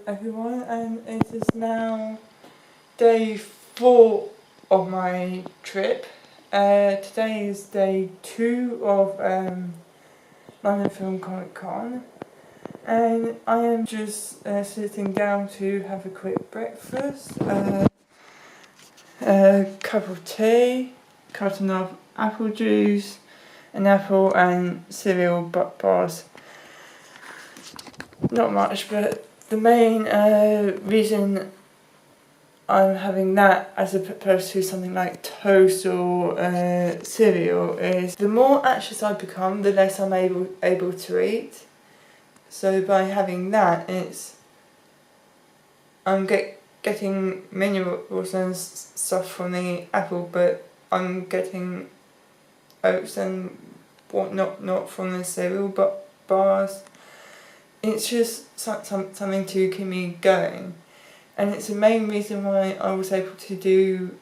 everyone, and it is now day 4 of my trip. Today is day 2 of London Film Comic Con, and I am just sitting down to have a quick breakfast, a cup of tea, carton of apple juice, an apple and cereal bars. Not much, but the main reason I'm having that as opposed to something like toast or cereal is the more anxious I become, the less I'm able to eat. So by having that, I'm getting minerals and stuff from the apple, but I'm getting oats and whatnot not from the cereal bars. It's just something to keep me going, and it's the main reason why I was able to do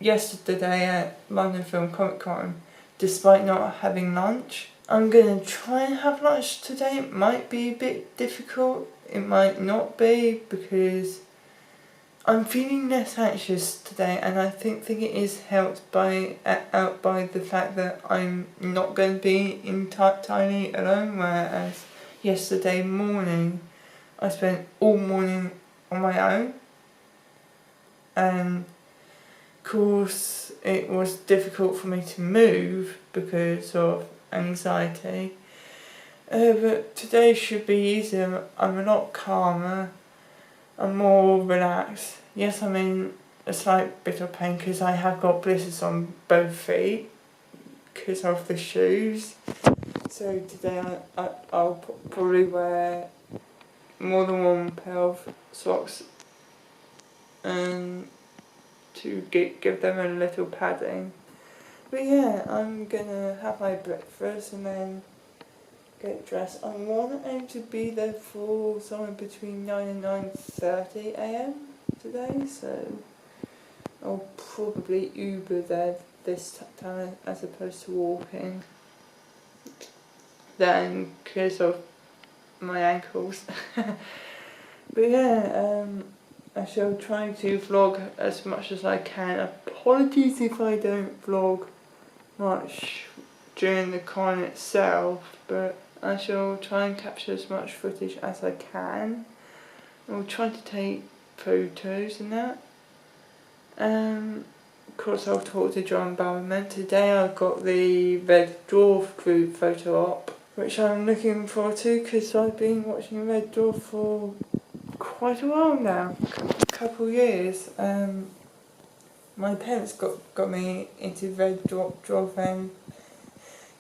yesterday at London Film Comic Con despite not having lunch. I'm going to try and have lunch today. It might be a bit difficult, it might not be, because I'm feeling less anxious today, and I think it is helped out by the fact that I'm not going to be entirely alone, whereas yesterday morning I spent all morning on my own, and of course it was difficult for me to move because of anxiety, but today should be easier. I'm a lot calmer, I'm more relaxed. Yes, I'm in a slight bit of pain because I have got blisters on both feet because of the shoes. So today I'll probably wear more than one pair of socks and to give them a little padding. But yeah, I'm gonna have my breakfast and then get dressed. I want to aim to be there for somewhere between 9 and 9:30 a.m. today, so I'll probably Uber there this time as opposed to walking. Then because of my ankles. But yeah, I shall try to vlog as much as I can. Apologies if I don't vlog much during the con itself, but I shall try and capture as much footage as I can. I'll try to take photos and that. Of course I'll talk to John Barrowman. Today I've got the Red Dwarf group photo op, which I'm looking forward to because I've been watching Red Dwarf for quite a while now, a couple of years. My parents got me into Red Dwarf, and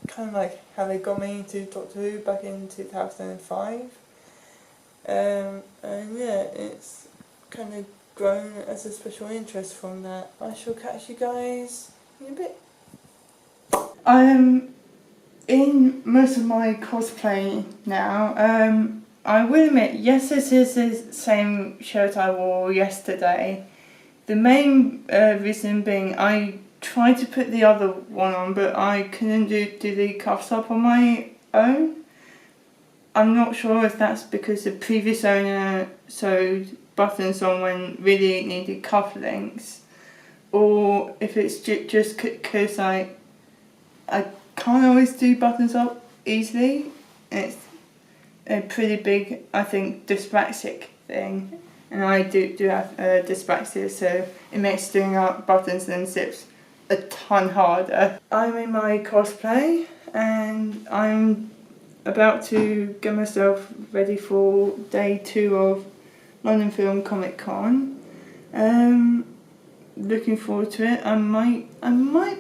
kind of like how they got me into Doctor Who back in 2005. And yeah, it's kind of grown as a special interest from that. I shall catch you guys in a bit. I am in most of my cosplay now. I will admit, yes, this is the same shirt I wore yesterday. The main reason being I tried to put the other one on, but I couldn't do the cuffs up on my own. I'm not sure if that's because the previous owner sewed buttons on when really needed cufflinks, or if it's just because I can't always do buttons up easily. It's a pretty big, I think, dyspraxic thing, and I do have dyspraxia, so it makes doing up buttons and zips a ton harder. I'm in my cosplay and I'm about to get myself ready for day 2 of London Film Comic Con. Looking forward to it. I might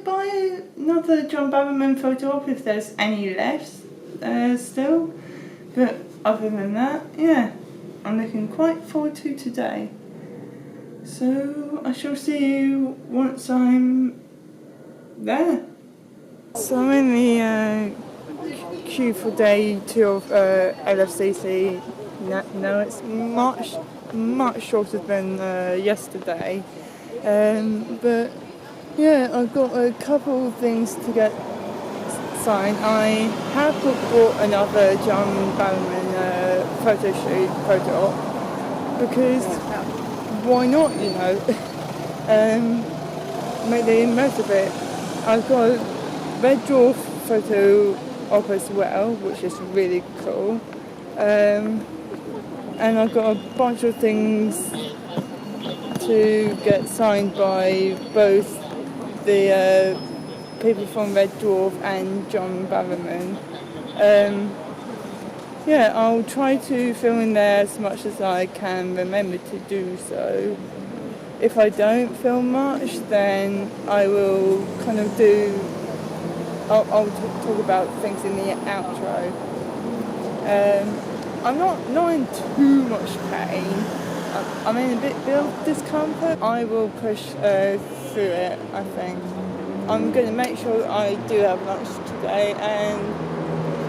buy another John Barrowman photo op if there's any left still. But other than that, yeah, I'm looking quite forward to today. So I shall see you once I'm there. So I'm in the queue for day 2 of LFCC. Now it's much shorter than yesterday. But yeah, I've got a couple of things to get signed. I have bought another John Barrowman photo op, because why not, you know? Make the most of it. I've got a red dwarf photo op as well, which is really cool. And I've got a bunch of things to get signed by both the people from Red Dwarf and John Barrowman. Yeah, I'll try to film in there as much as I can remember to do so. If I don't film much, then I will kind of I'll talk about things in the outro. I'm not in too much pain. I'm in a bit of discomfort. I will push through it, I think. I'm going to make sure I do have lunch today, and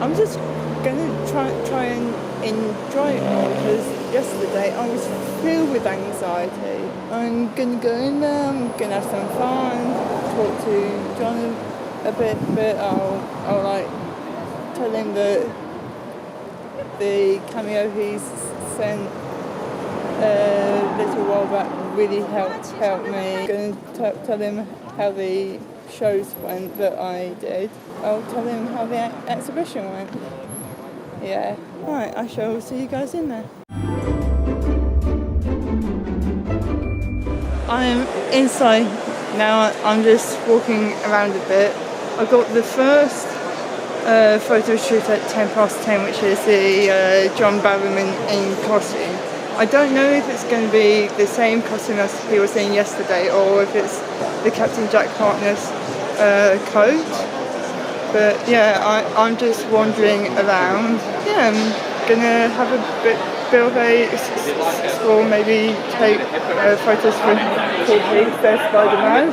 I'm just going to try and enjoy it all, because yesterday I was filled with anxiety. I'm going to go in there, I'm going to have some fun, talk to John a bit, but I'll like tell him that the cameo he's sent a little while back really helped me. I'm going to tell him how the shows went that I did. I'll tell him how the exhibition went. Yeah. Alright, I shall see you guys in there. I'm inside now. I'm just walking around a bit. I got the first photo shoot at 10:10, which is the John Barrowman in costume. I don't know if it's going to be the same costume as he was in yesterday, or if it's the Captain Jack Harkness coat. But yeah, I'm just wandering around. Yeah, I'm gonna have a bit of a explore, maybe take photos with Paul Heath, their Spider-Man.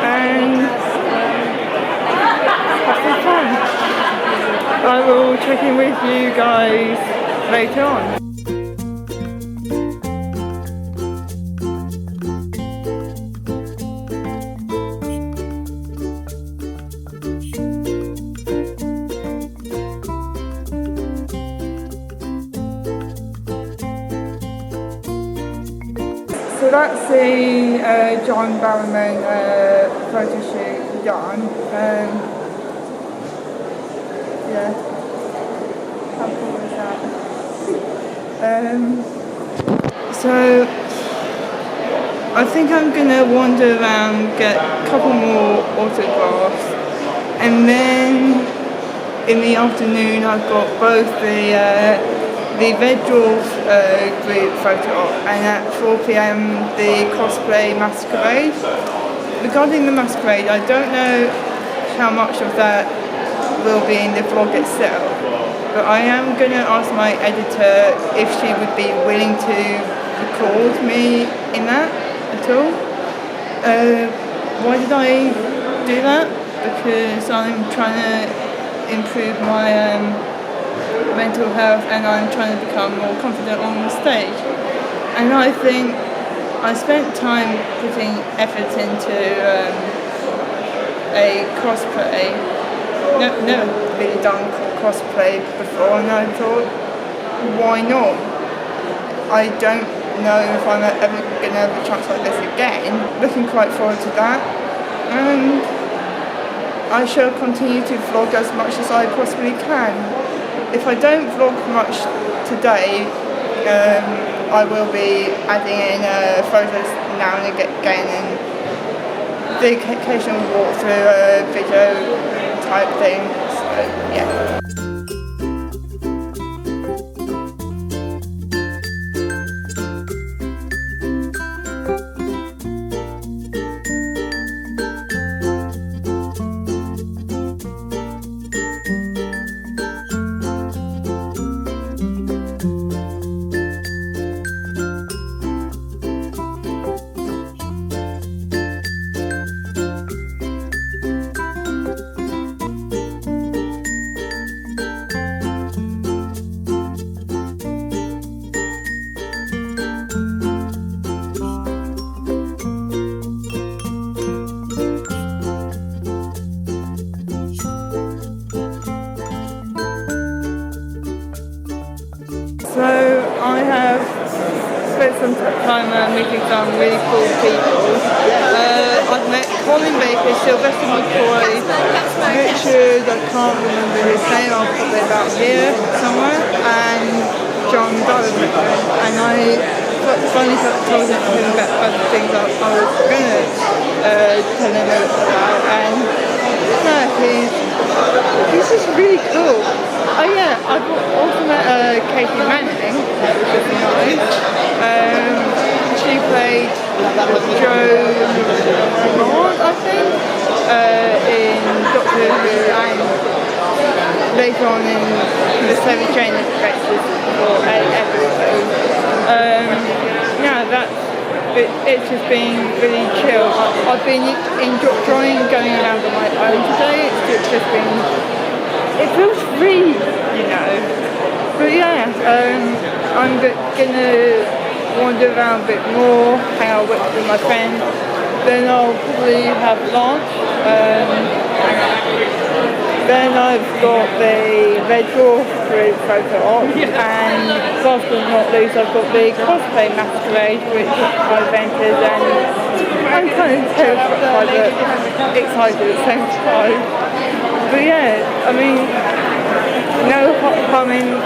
And have some fun. I will check in with you guys later on. So that's the John Barrowman photo shoot done. Yeah, how cool is that? So I think I'm gonna wander around, get a couple more autographs, and then in the afternoon I've got both the Red Dwarf group photo op, and at 4 p.m. the cosplay masquerade. Regarding the masquerade, I don't know how much of that will be in the vlog itself, but I am going to ask my editor if she would be willing to record me in that at all. Why did I do that? Because I'm trying to improve my mental health, and I'm trying to become more confident on stage. And I think I spent time putting effort into a cosplay. Never really done cosplay before, and I thought, why not? I don't know if I'm ever going to have a chance like this again. Looking quite forward to that, and I shall continue to vlog as much as I possibly can. If I don't vlog much today, I will be adding in photos now and again, and the occasional walkthrough video type thing. So yeah. have spent some time meeting some really cool people. I've met Colin Baker, Sylvester McCoy, Richard, I can't remember his name, I'll put it about here somewhere, and John Donovan. And I finally told him about other things I was going to tell him about, and no, he's just really cool. Oh yeah, I've also met Katie Manning, which is nice. She played Jo Maud, I think, in Doctor Who, and later on in the Seven Training Adventures for a episode. It's just been really chill. I've been enjoying going around on my own today. It's just been, it feels free, you know. But yeah, I'm gonna wander around a bit more, hang out with my friends. Then I'll probably have lunch. Then I've got the Red Dwarf group photo op, and last but not least I've got the cosplay masquerade which I've entered, and I'm kind of terrified but excited at the same time. But yeah, I mean, no harm in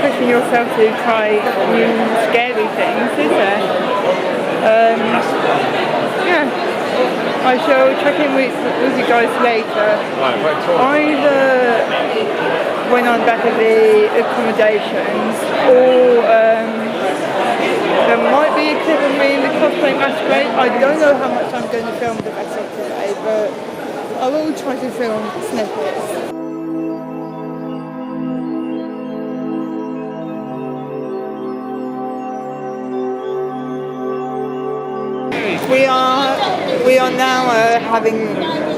pushing yourself to try new scary things, is there? Yeah. I shall check in with you guys later. Either when I'm back at the accommodations, or there might be a clip of me in the cosplay masquerade. I don't know how much I'm going to film the rest of today, but I will try to film snippets. We are now having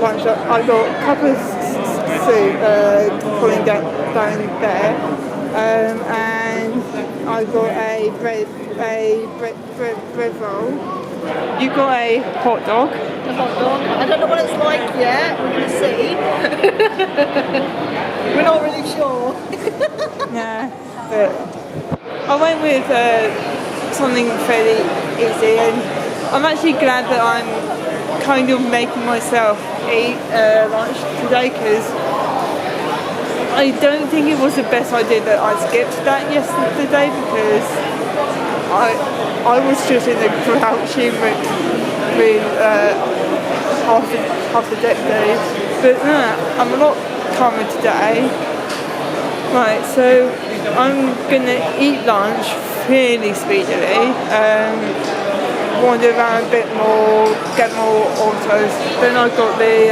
lunch. I've got a cup of soup pulling down there, and I've got a bread roll. You've got a hot dog. A hot dog. I don't know what it's like yet. We're going to see. We're not really sure. Yeah, but I went with something fairly easy, and I'm actually glad that I'm kind of making myself eat lunch today, because I don't think it was the best idea that I skipped that yesterday, because I was just in a grouchy mood half the day. But no, I'm a lot calmer today. Right, so I'm gonna eat lunch fairly speedily. Wander around a bit more, get more autos. Then I've got the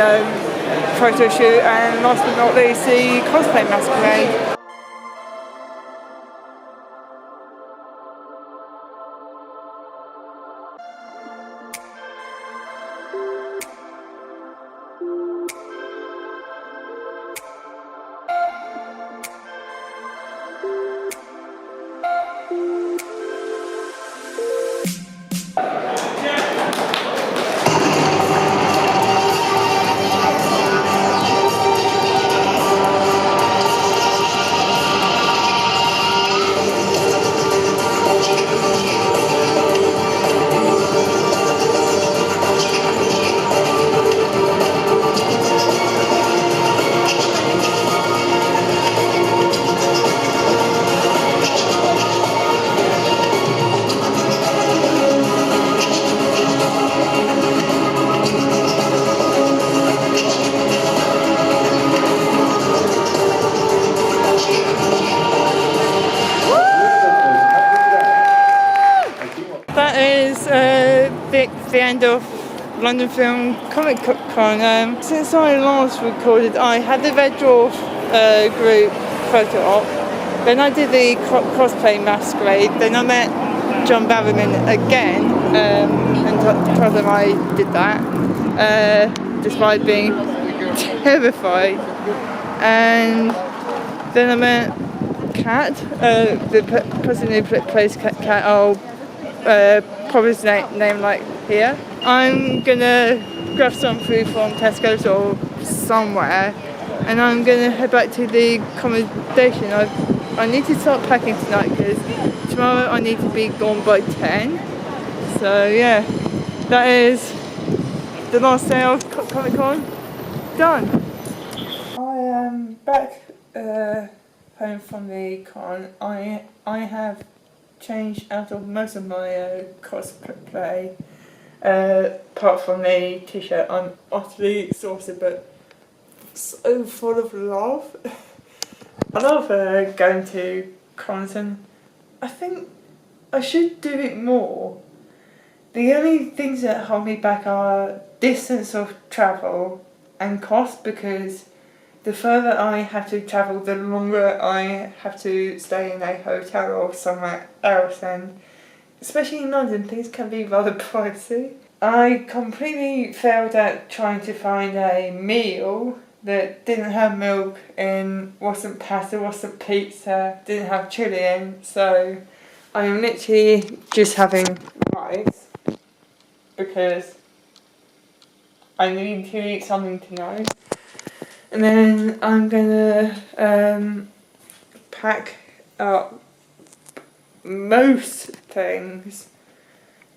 photo shoot, and last but not least the cosplay masquerade. The end of London Film Comic Con. Since I last recorded, I had the Red Dwarf group photo op, then I did the cosplay masquerade, then I met John Barrowman again and told him I did that, despite being terrified. And then I met Kat, the person who plays Kat. I'll probably his name like here. I'm gonna grab some food from Tesco's or somewhere, and I'm gonna head back to the accommodation. I need to start packing tonight because tomorrow I need to be gone by 10. So yeah, that is the last day of Comic Con done. I am back home from the con. I have changed out of most of my cosplay. Apart from the t-shirt, I'm utterly exhausted but so full of love. I love going to cons, and I think I should do it more. The only things that hold me back are distance of travel and cost, because the further I have to travel, the longer I have to stay in a hotel or somewhere else, and especially in London, things can be rather pricey. I completely failed at trying to find a meal that didn't have milk in, wasn't pasta, wasn't pizza, didn't have chilli in, so I'm literally just having rice because I need to eat something tonight. And then I'm gonna pack up most things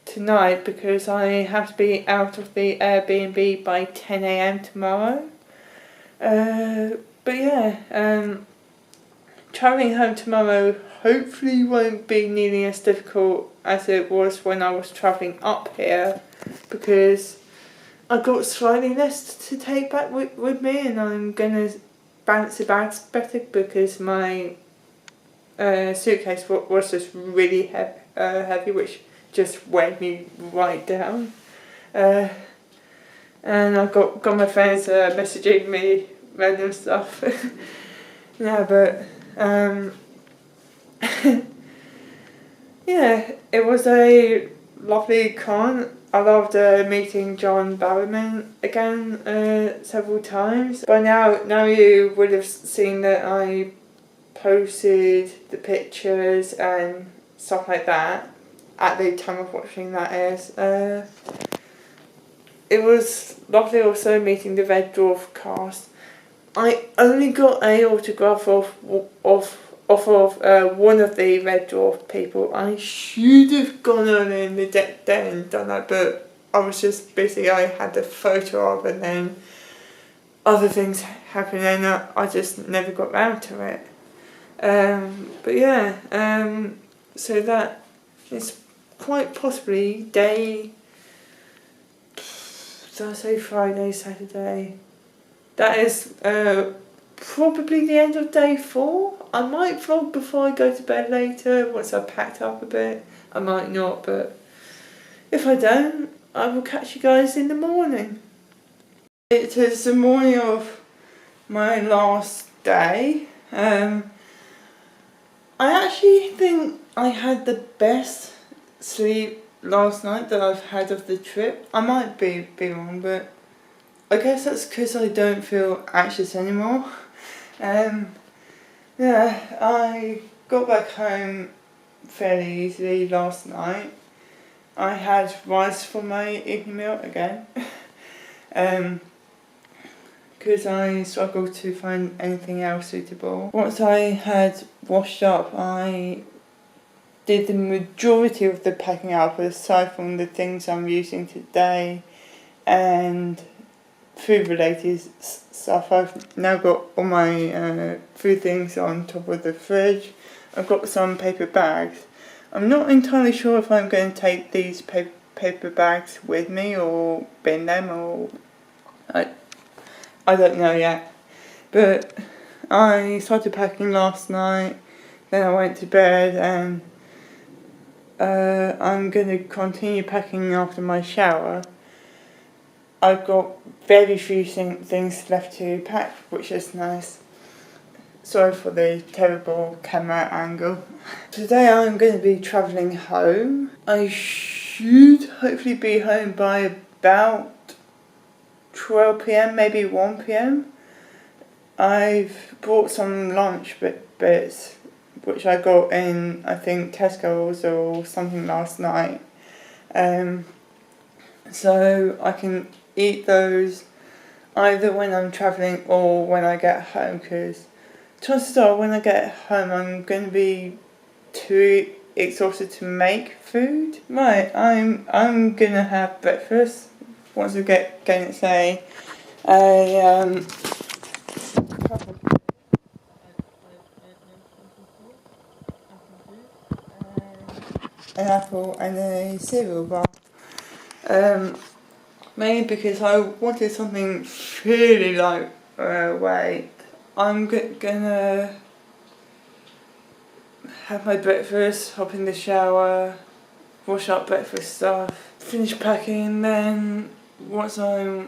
tonight because I have to be out of the Airbnb by 10 AM tomorrow. But yeah, travelling home tomorrow hopefully won't be nearly as difficult as it was when I was travelling up here, because I got slightly less to take back with me, and I'm gonna balance the bags better because my suitcase was just really heavy, which just weighed me right down. And I've got my friends messaging me random stuff. Yeah, but yeah, it was a lovely con. I loved meeting John Barrowman again several times. By now you would have seen that I posted the pictures and stuff like that at the time of watching, that is. It was lovely also meeting the Red Dwarf cast. I only got an autograph of one of the Red Dwarf people. I should have gone on in the day and done that, but I was just busy. I had the photo of, and then other things happened, and I just never got round to it. But yeah, so that is quite possibly day, did I say Friday, Saturday? That is probably the end of day 4. I might vlog before I go to bed later once I've packed up a bit. I might not, but if I don't, I will catch you guys in the morning. It is the morning of my last day. I actually think I had the best sleep last night that I've had of the trip. I might be wrong, but I guess that's because I don't feel anxious anymore. Yeah, I got back home fairly easily last night. I had rice for my evening meal again. Because I struggled to find anything else suitable. Once I had washed up, I did the majority of the packing up, aside from the things I'm using today and food related stuff. I've now got all my food things on top of the fridge. I've got some paper bags. I'm not entirely sure if I'm going to take these paper bags with me or bin them, or I don't know yet. But I started packing last night, then I went to bed, and I'm going to continue packing after my shower. I've got very few things left to pack, which is nice. Sorry for the terrible camera angle. Today I'm going to be travelling home. I should hopefully be home by about 12 PM, maybe 1 PM. I've brought some lunch bits, which I got in, I think, Tesco's or something last night. So I can eat those either when I'm travelling or when I get home, because chances are when I get home I'm going to be too exhausted to make food. Right, I'm gonna have breakfast once I get going. Say a cup of an apple and a cereal bar. Mainly because I wanted something really lightweight. I'm gonna have my breakfast, hop in the shower, wash up breakfast stuff, finish packing. Then once I've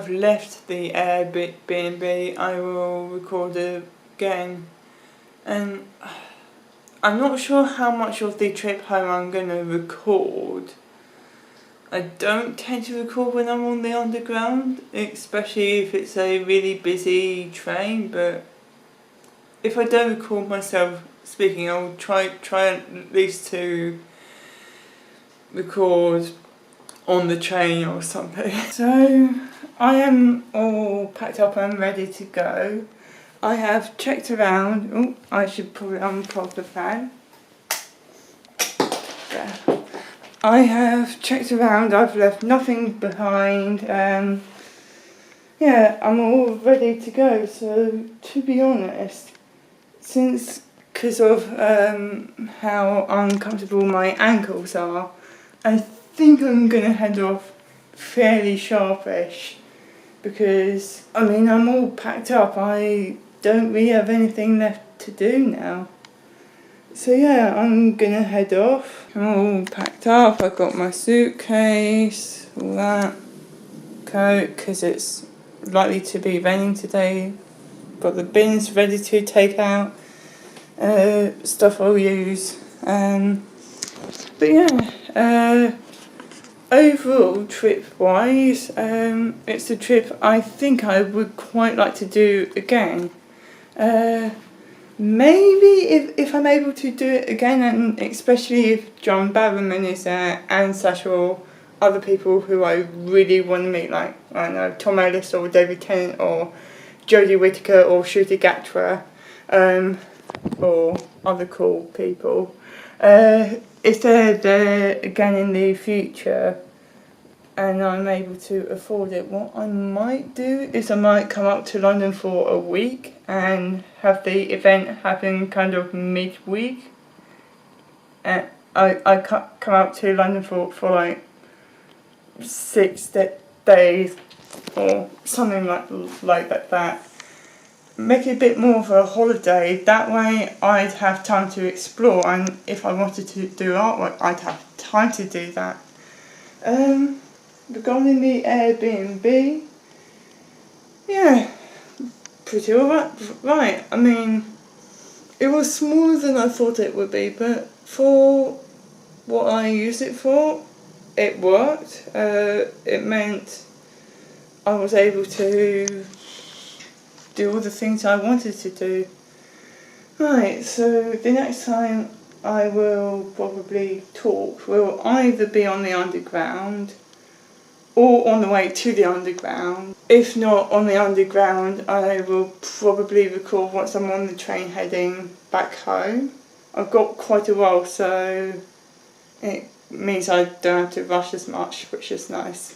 left the Airbnb, I will record again. And I'm not sure how much of the trip home I'm gonna record. I don't tend to record when I'm on the underground, especially if it's a really busy train, but if I don't record myself speaking, I'll try at least to record on the train or something. So I am all packed up and ready to go. I have checked around. Oh, I should probably unplug the fan. There. I have checked around, I've left nothing behind, yeah, I'm all ready to go. So to be honest, because of how uncomfortable my ankles are, I think I'm going to head off fairly sharpish, because I'm all packed up, I don't really have anything left to do now. So yeah, I'm gonna head off. I'm all packed up. I've got my suitcase, all that, coat, because it's likely to be raining today. Got the bins ready to take out, stuff I'll use. But yeah, overall trip-wise, it's a trip I think I would quite like to do again. Maybe if I'm able to do it again, and especially if John Barrowman is there and such, or other people who I really want to meet, like, I don't know, Tom Ellis or David Tennant or Jodie Whittaker or Shruti Gatra, or other cool people. If they're there again in the future and I'm able to afford it, what I might do is I might come up to London for a week and have the event happen kind of midweek. And I come up to London for like 6 days or something like that. Make it a bit more of a holiday. That way I'd have time to explore, and if I wanted to do artwork, I'd have time to do that. Regarding the Airbnb, yeah, pretty alright. Right, it was smaller than I thought it would be, but for what I used it for, it worked. It meant I was able to do all the things I wanted to do. Right, so the next time I will probably talk will either be on the underground or on the way to the underground. If not on the underground, I will probably record once I'm on the train heading back home. I've got quite a while, so it means I don't have to rush as much, which is nice.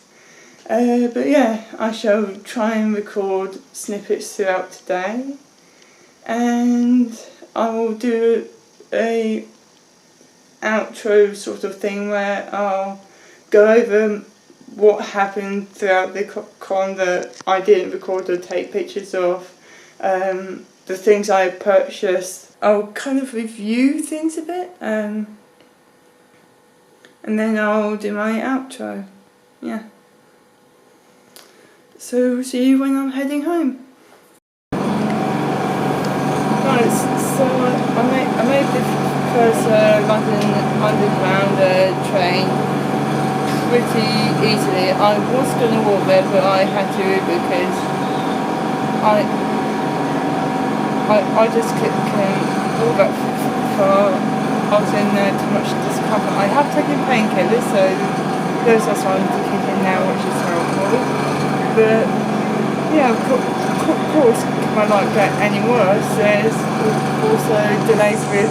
But yeah, I shall try and record snippets throughout today, and I will do a outro sort of thing where I'll go over what happened throughout the con that I didn't record or take pictures of, the things I purchased. I'll kind of review things a bit, and then I'll do my outro. Yeah. So see you when I'm heading home. Right, so I made the first London Underground train pretty easily. I was going to walk there, but I had to because I just couldn't walk that far. I was in too much discomfort. I have taken painkillers, so those are starting to kick in now, which is helpful. But yeah, of course, my life get any worse. There's also delays with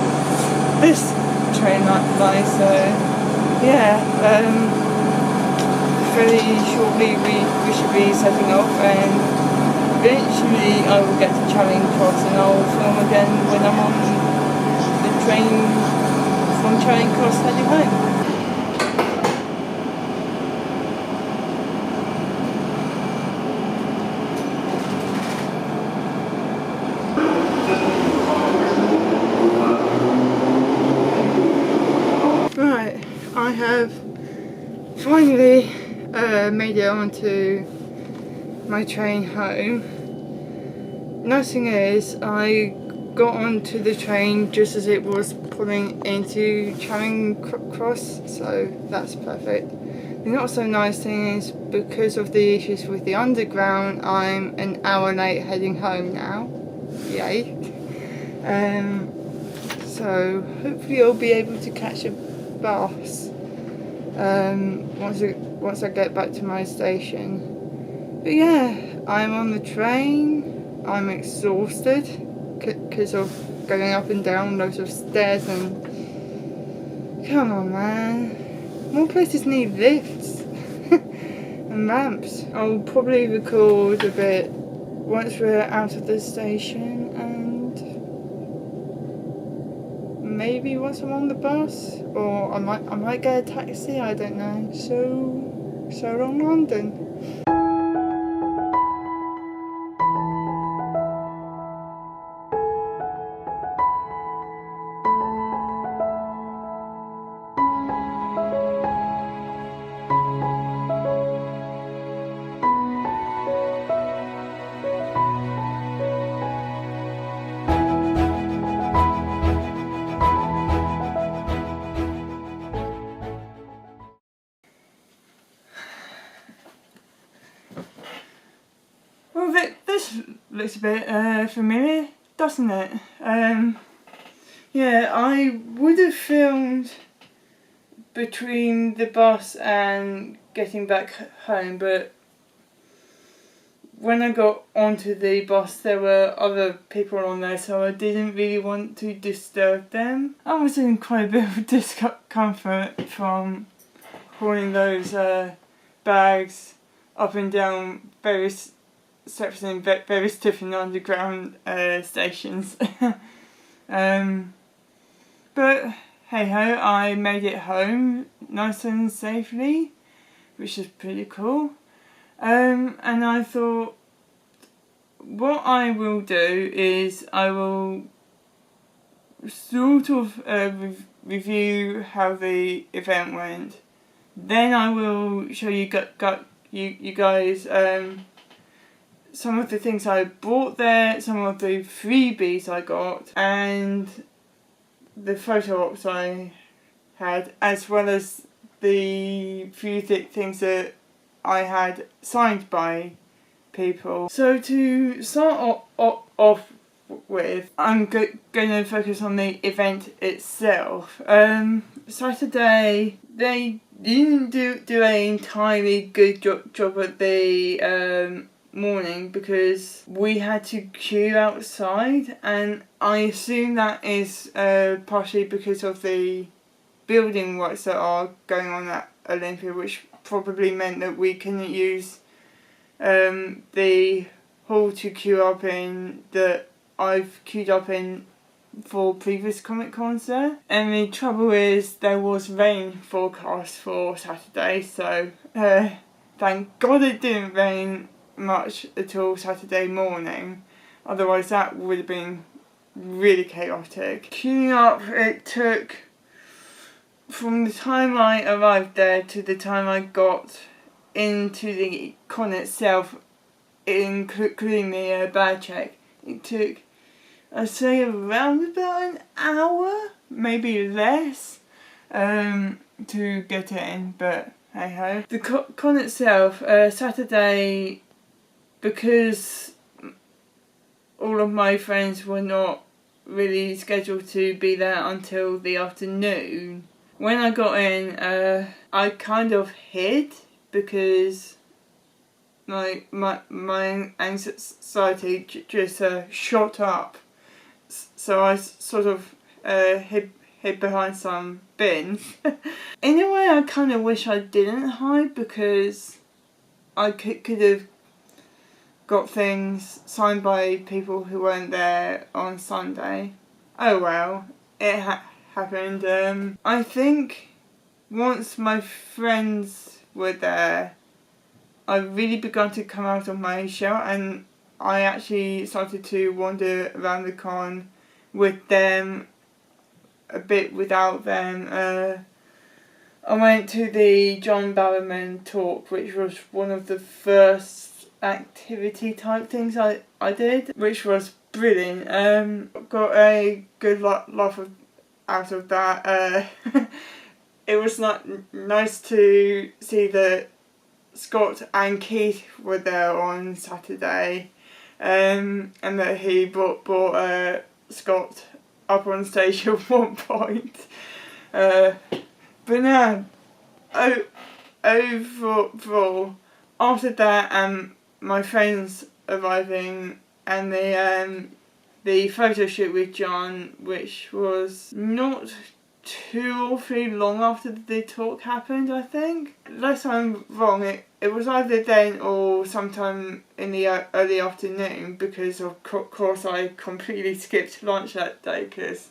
this train line, so yeah, very shortly we should be setting off, and eventually I will get to Charing Cross and I'll film again when I'm on the train from Charing Cross heading home. Right, I have finally made it onto my train home. Nice thing is, I got onto the train just as it was pulling into Charing Cross, so that's perfect. The not so nice thing is, because of the issues with the underground, I'm an hour late heading home now. Yay. So hopefully I'll be able to catch a bus once I get back to my station. But yeah, I'm on the train. I'm exhausted because of going up and down loads of stairs, and come on man, more places need lifts and ramps. I'll probably record a bit once we're out of the station, and maybe once I'm on the bus, or I might get a taxi, I don't know. So long London. Well, this looks a bit familiar, doesn't it? Yeah, I would have filmed between the bus and getting back home, but when I got onto the bus there were other people on there, so I didn't really want to disturb them. I was in quite a bit of discomfort from hauling those bags up and down various steps in various different underground stations. But hey ho, I made it home nice and safely, which is pretty cool. And I thought, what I will do is I will sort of review how the event went. Then I will show you guys some of the things I brought there, some of the freebies I got, and the photo ops I had, as well as the few things that I had signed by people. So to start off with, I'm going to focus on the event itself. Saturday, they didn't do an entirely good job at the morning, because we had to queue outside, and I assume that is partially because of the building works that are going on at Olympia, which probably meant that we couldn't use the hall to queue up in that I've queued up in for previous Comic Cons there. And the trouble is, there was rain forecast for Saturday, so thank God it didn't rain much at all Saturday morning, otherwise that would have been really chaotic. Queuing up, it took from the time I arrived there to the time I got into the con itself, including the bag check, it took, I'd say, around about an hour, maybe less, to get in, but hey ho. The con itself, Saturday, because all of my friends were not really scheduled to be there until the afternoon, when I got in, I kind of hid, because my anxiety just shot up. So I sort of hid hid behind some bins. In a way, I kind of wish I didn't hide, because I could have got things signed by people who weren't there on Sunday. Oh well, it happened. I think once my friends were there, I really began to come out of my shell, and I actually started to wander around the con with them a bit without them. I went to the John Barrowman talk, which was one of the first activity type things I did, which was brilliant. Got a good laugh out of that. It was nice to see that Scott and Keith were there on Saturday, and that he brought Scott up on stage at one point. But now, overall, after that, my friends arriving and the photo shoot with John, which was not too awfully long after the talk happened, I think. Unless I'm wrong, it was either then or sometime in the early afternoon, because of course I completely skipped lunch that day because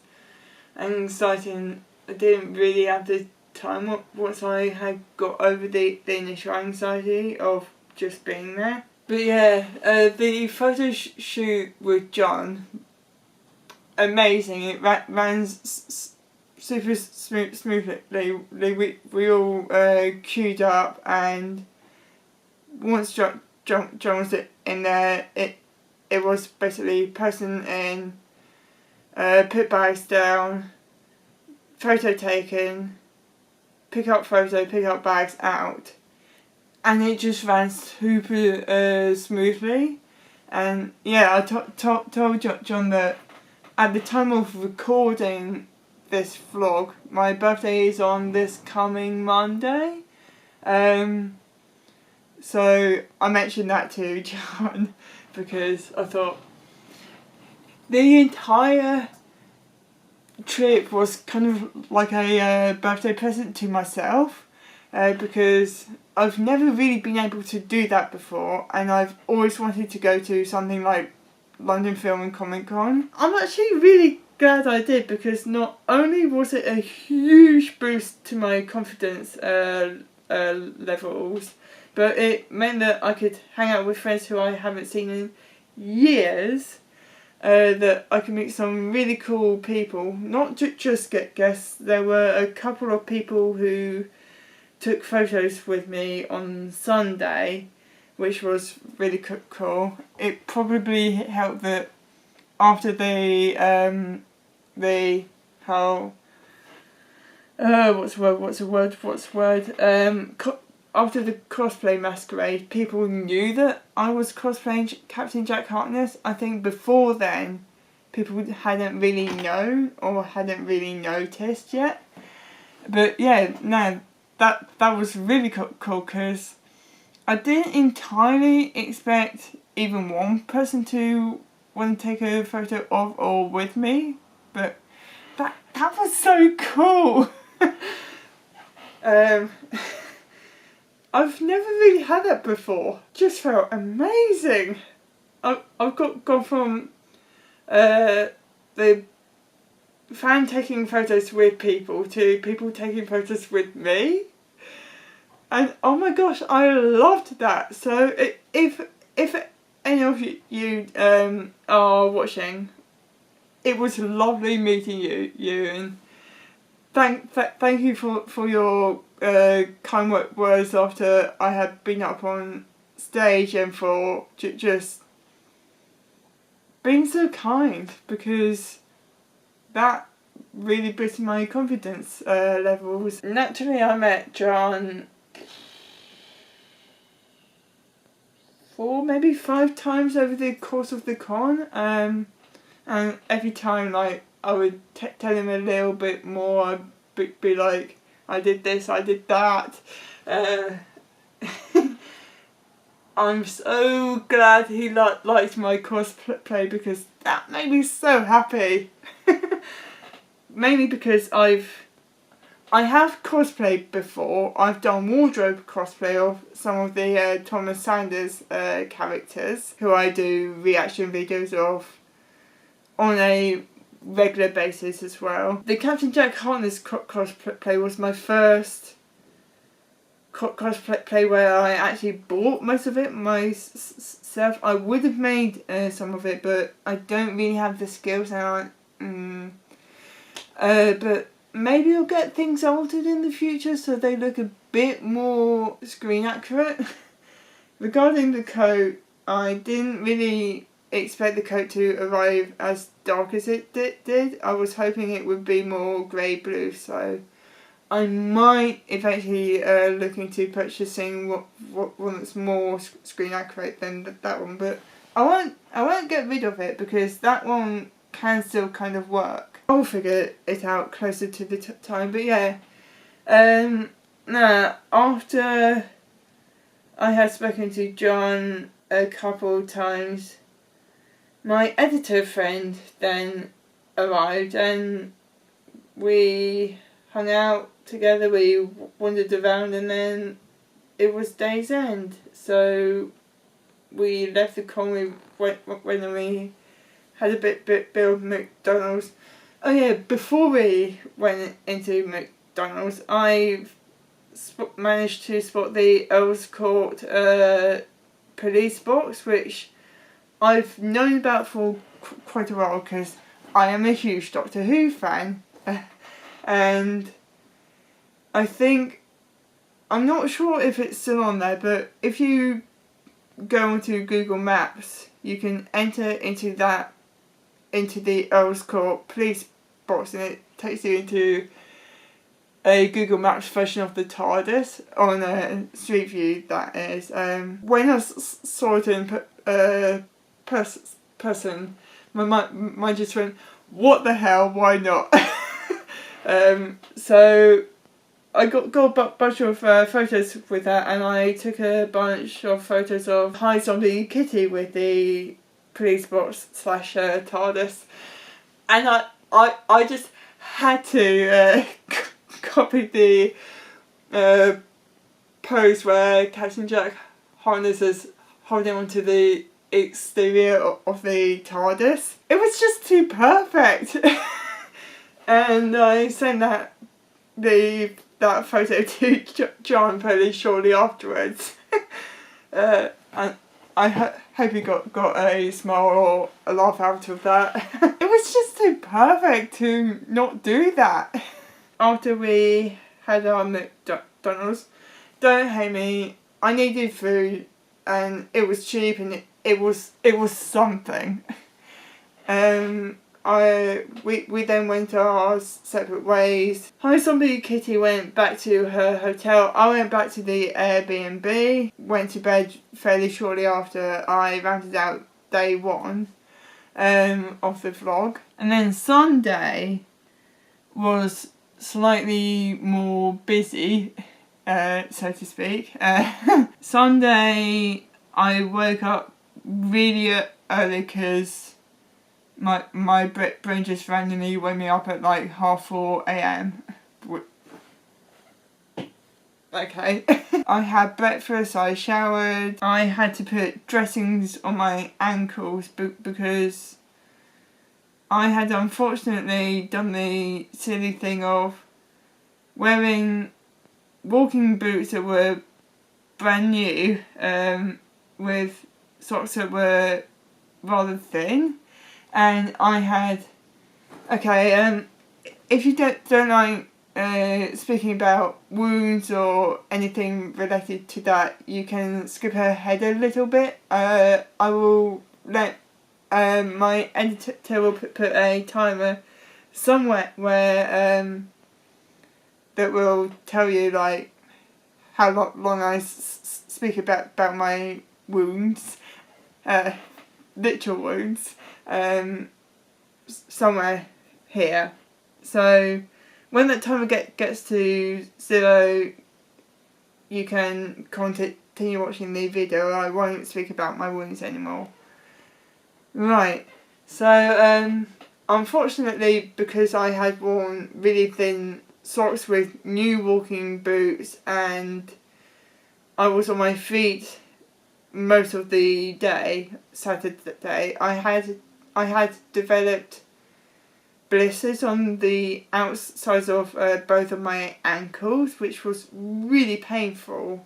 anxiety, and I didn't really have the time once I had got over the initial anxiety of just being there. But yeah, the photo shoot with John, amazing. It ran super smoothly. We all queued up, and once John was in there, it was basically person in, put bags down, photo taken, pick up photo, pick up bags, out. And it just ran super smoothly. And yeah, I told John that at the time of recording this vlog, my birthday is on this coming Monday. So I mentioned that to John because I thought the entire trip was kind of like a birthday present to myself, because I've never really been able to do that before, and I've always wanted to go to something like London Film and Comic Con. I'm actually really glad I did, because not only was it a huge boost to my confidence levels, but it meant that I could hang out with friends who I haven't seen in years, that I could meet some really cool people, not just get guests. There were a couple of people who took photos with me on Sunday, which was really cool. It probably helped that after after the cosplay masquerade, people knew that I was cosplaying Captain Jack Harkness. I think before then, people hadn't really known or hadn't really noticed yet. But yeah, no, that was really cool, because I didn't entirely expect even one person to want to take a photo of or with me, but that was so cool. I've never really had that before. Just felt amazing. I've gone from the fan taking photos with people to people taking photos with me, and oh my gosh, I loved that. So if any of you are watching, it was lovely meeting you, and thank you for your kind words after I had been up on stage, and for just being so kind, because that really boosted my confidence levels. Naturally, I met John 4, maybe 5 times over the course of the con, and every time, like, I would tell him a little bit more. I'd be like, I did this, I did that. I'm so glad he liked my cosplay, because that made me so happy. mainly because I have cosplayed before. I've done wardrobe cosplay of some of the Thomas Sanders characters, who I do reaction videos of on a regular basis as well. The Captain Jack Harkness cosplay was my first cosplay where I actually bought most of it myself. I would have made some of it, but I don't really have the skills now. But maybe I'll get things altered in the future so they look a bit more screen accurate. Regarding the coat, I didn't really expect the coat to arrive as dark as it did. I was hoping it would be more grey blue, so I might eventually look into purchasing one that's more screen accurate than that one, but I won't get rid of it because that one can still kind of work. I'll figure it out closer to the time, but yeah. Now, after I had spoken to John a couple times, my editor friend then arrived and we hung out together, we wandered around, and then it was day's end. So we left the con, we went and we had a bit of McDonald's. Oh yeah, before we went into McDonald's, I managed to spot the Earls Court police box, which I've known about for quite a while because I am a huge Doctor Who fan, and I think, I'm not sure if it's still on there, but if you go onto Google Maps, you can enter into the Earls Court police box, and it takes you into a Google Maps version of the TARDIS on Street View, that is. When I saw it in person, my mind just went, what the hell, why not? So I got a bunch of photos with that, and I took a bunch of photos of Hi Zombie Kitty with the police box / TARDIS, and I just had to copy the pose where Captain Jack Harkness is holding onto the exterior of the TARDIS. It was just too perfect. And I sent that photo to John fairly shortly afterwards. And I hope he got a smile or a laugh out of that. It was just too perfect to not do that. After we had our McDonald's, don't hate me, I needed food and it was cheap and it was something. We then went our separate ways. Hi Zombie Kitty went back to her hotel. I went back to the Airbnb. Went to bed fairly shortly after I rounded out day 1 of the vlog. And then Sunday was slightly more busy, so to speak. Sunday I woke up really early because my brain just randomly woke me up at like 4:30 a.m. Okay. I had breakfast, I showered, I had to put dressings on my ankles because I had unfortunately done the silly thing of wearing walking boots that were brand new, with socks that were rather thin. And I had, if you don't like speaking about wounds or anything related to that, you can skip ahead a little bit. I will let my editor will put a timer somewhere where that will tell you like how long I speak about my wounds, literal wounds. Somewhere here. So when that timer gets to 0, you can continue watching the video. I won't speak about my wounds anymore. Right, so unfortunately, because I had worn really thin socks with new walking boots and I was on my feet most of the day, Saturday, I had developed blisters on the outsides of both of my ankles, which was really painful.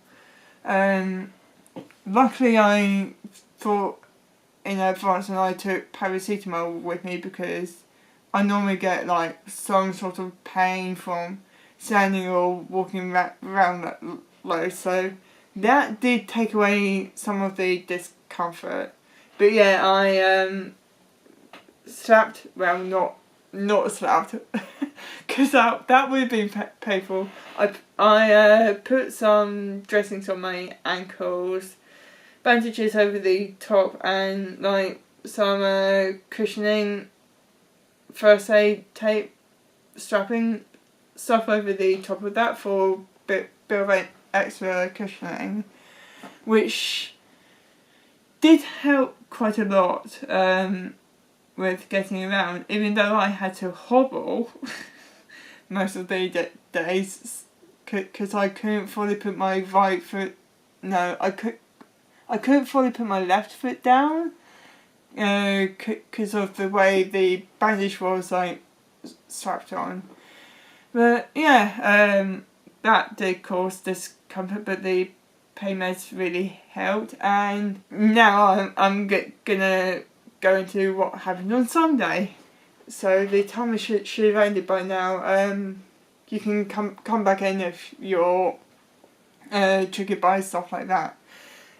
Luckily I thought in advance and I took paracetamol with me because I normally get like some sort of pain from standing or walking around that low, so that did take away some of the discomfort. But yeah, I slapped, well, not slapped, because that would have been painful. I put some dressings on my ankles, bandages over the top, and like some cushioning, first aid tape, strapping stuff over the top of that for a bit of extra cushioning, which did help quite a lot with getting around, even though I had to hobble most of the days because I couldn't fully put my right foot. No, I couldn't fully put my left foot down because of the way the bandage was like strapped on. But yeah, that did cause discomfort, but the pain meds really helped. And now I'm gonna go into what happened on Sunday. So the timer should have ended by now. You can come back in if you're triggered by stuff like that.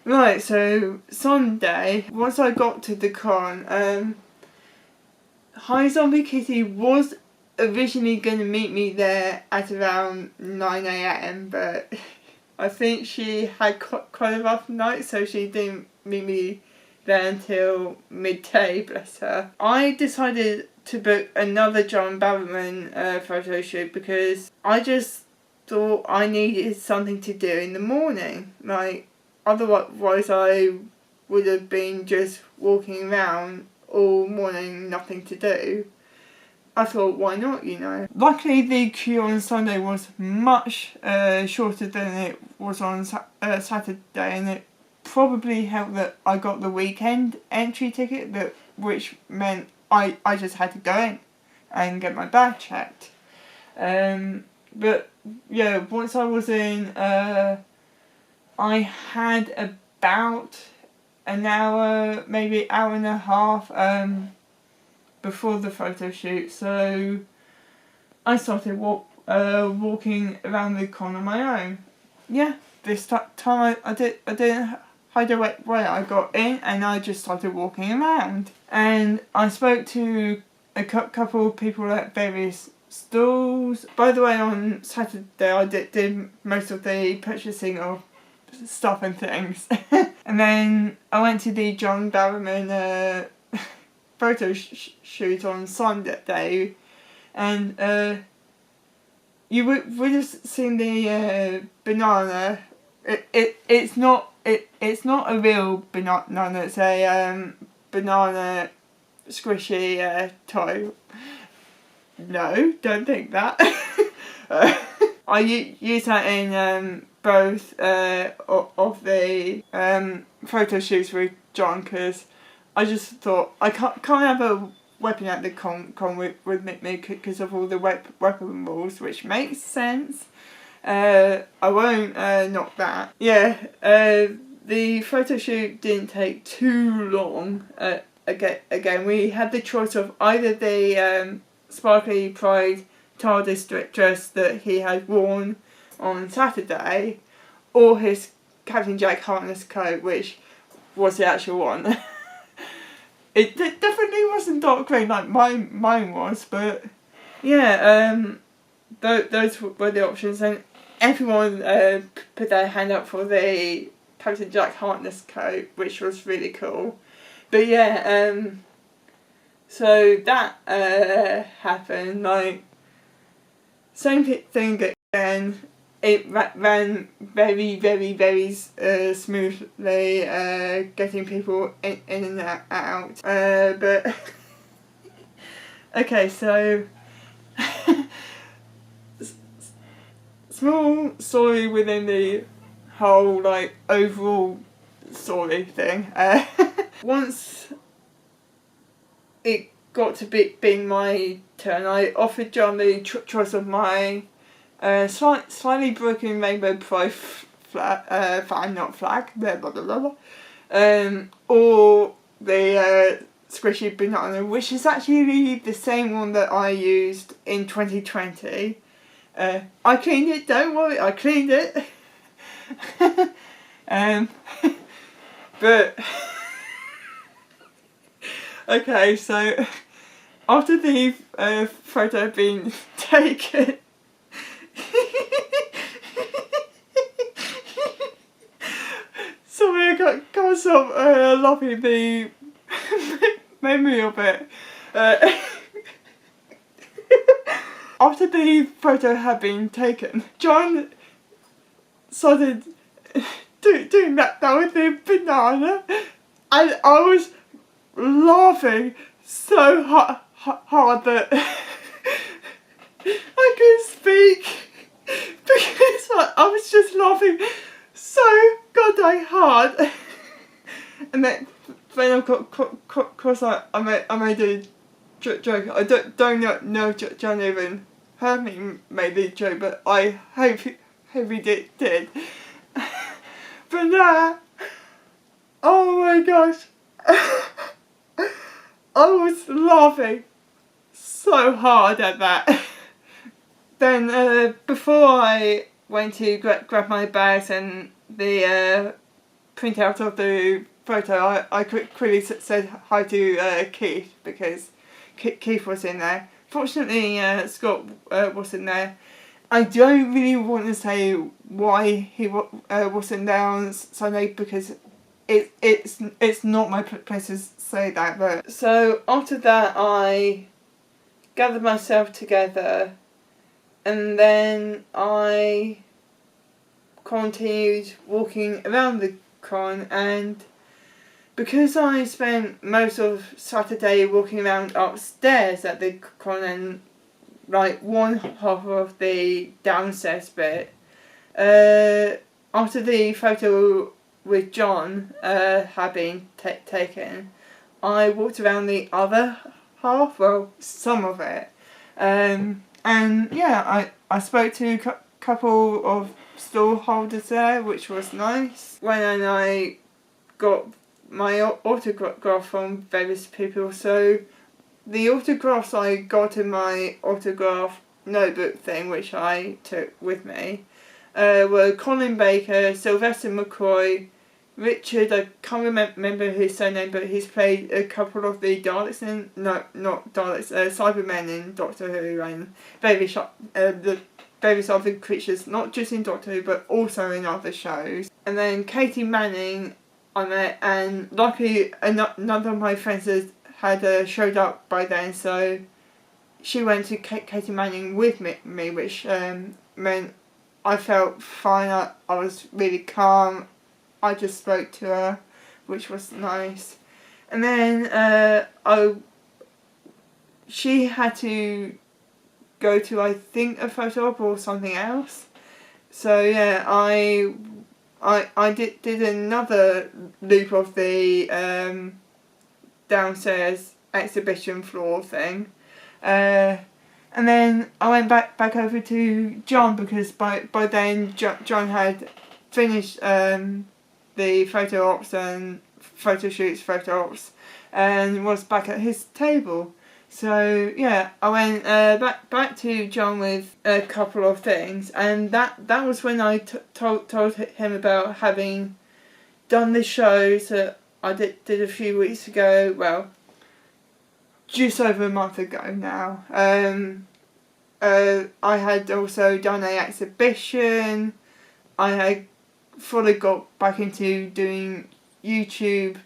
Right, so Sunday, once I got to the con, Hi Zombie Kitty was originally going to meet me there at around 9 AM, but I think she had quite a rough night, so she didn't meet me there until midday, bless her. I decided to book another John Barrowman photo shoot because I just thought I needed something to do in the morning. Like, otherwise I would have been just walking around all morning, nothing to do. I thought, why not, you know? Luckily, the queue on Sunday was much shorter than it was on Saturday, and it probably helped that I got the weekend entry ticket, which meant I just had to go in and get my bag checked. But yeah, once I was in, I had about an hour, maybe hour and a half before the photo shoot, so I started walking around the con on my own. Yeah, this time I didn't hide where I got in, and I just started walking around. And I spoke to a couple of people at various stalls. By the way, on Saturday I did most of the purchasing of stuff and things. And then I went to the John Barrowman photo shoot on Sunday, and you would have seen the banana. It's not a real banana. It's a banana squishy toy. No, don't think that. I use that in both of the photo shoots with John, because I just thought I can't have a weapon at the con with me because of all the weapon rules, which makes sense. I won't knock that. Yeah, the photo shoot didn't take too long. Again, we had the choice of either the sparkly Pride TARDIS dress that he had worn on Saturday, or his Captain Jack Harkness coat, which was the actual one. It definitely wasn't dark grey like mine was, but yeah, those were the options, and everyone put their hand up for the Captain Jack Harkness coat, which was really cool. But yeah, so that happened, like, same thing again. It ran very, very, very smoothly, getting people in and out. But Okay, so small story within the whole like overall story thing. Once it got to being my turn, I offered John the choice of my slightly broken Rainbow Pride fan, not flag, blah blah blah blah, or the squishy banana, which is actually the same one that I used in 2020. I cleaned it, don't worry, I cleaned it. But okay, so after the photo had been taken, sorry, I can't stop laughing the memory of it. After the photo had been taken, John started doing that with the banana, and I was laughing so hard that I couldn't speak because I was just laughing so goddamn hard. And then of course I made a joke. I don't know if John even heard me make the joke, but I hope he did. But oh my gosh, I was laughing so hard at that. Then before I went to grab my bags and the printout of the photo, I quickly said hi to Keith, because Keith was in there. Fortunately, Scott wasn't there. I don't really want to say why he wasn't there on Sunday, because it's not my place to say that. But so after that, I gathered myself together, and then I continued walking around the con, and because I spent most of Saturday walking around upstairs at the con and like one half of the downstairs bit, after the photo with John had been taken, I walked around the other half, well, some of it, and yeah, I spoke to a couple of stall holders there, which was nice. When I got my autograph from various people, so the autographs I got in my autograph notebook thing, which I took with me, were Colin Baker, Sylvester McCoy, Richard, I can't remember his surname, but he's played a couple of the Daleks in, no, not Daleks, Cybermen in Doctor Who, and the various other creatures, not just in Doctor Who, but also in other shows. And then Katie Manning I met, and luckily none of my friends had showed up by then, so she went to Katie Manning with me, which meant I felt fine. I was really calm. I just spoke to her, which was nice. And then she had to go to, I think, a photo op or something else. So yeah, I did another loop of the downstairs exhibition floor thing, and then I went back over to John, because by then John had finished the photo ops and photo ops, and was back at his table. So yeah, I went back to John with a couple of things, and that was when I told him about having done the shows that I did a few weeks ago. Well, just over a month ago now. I had also done an exhibition. I had fully got back into doing YouTube,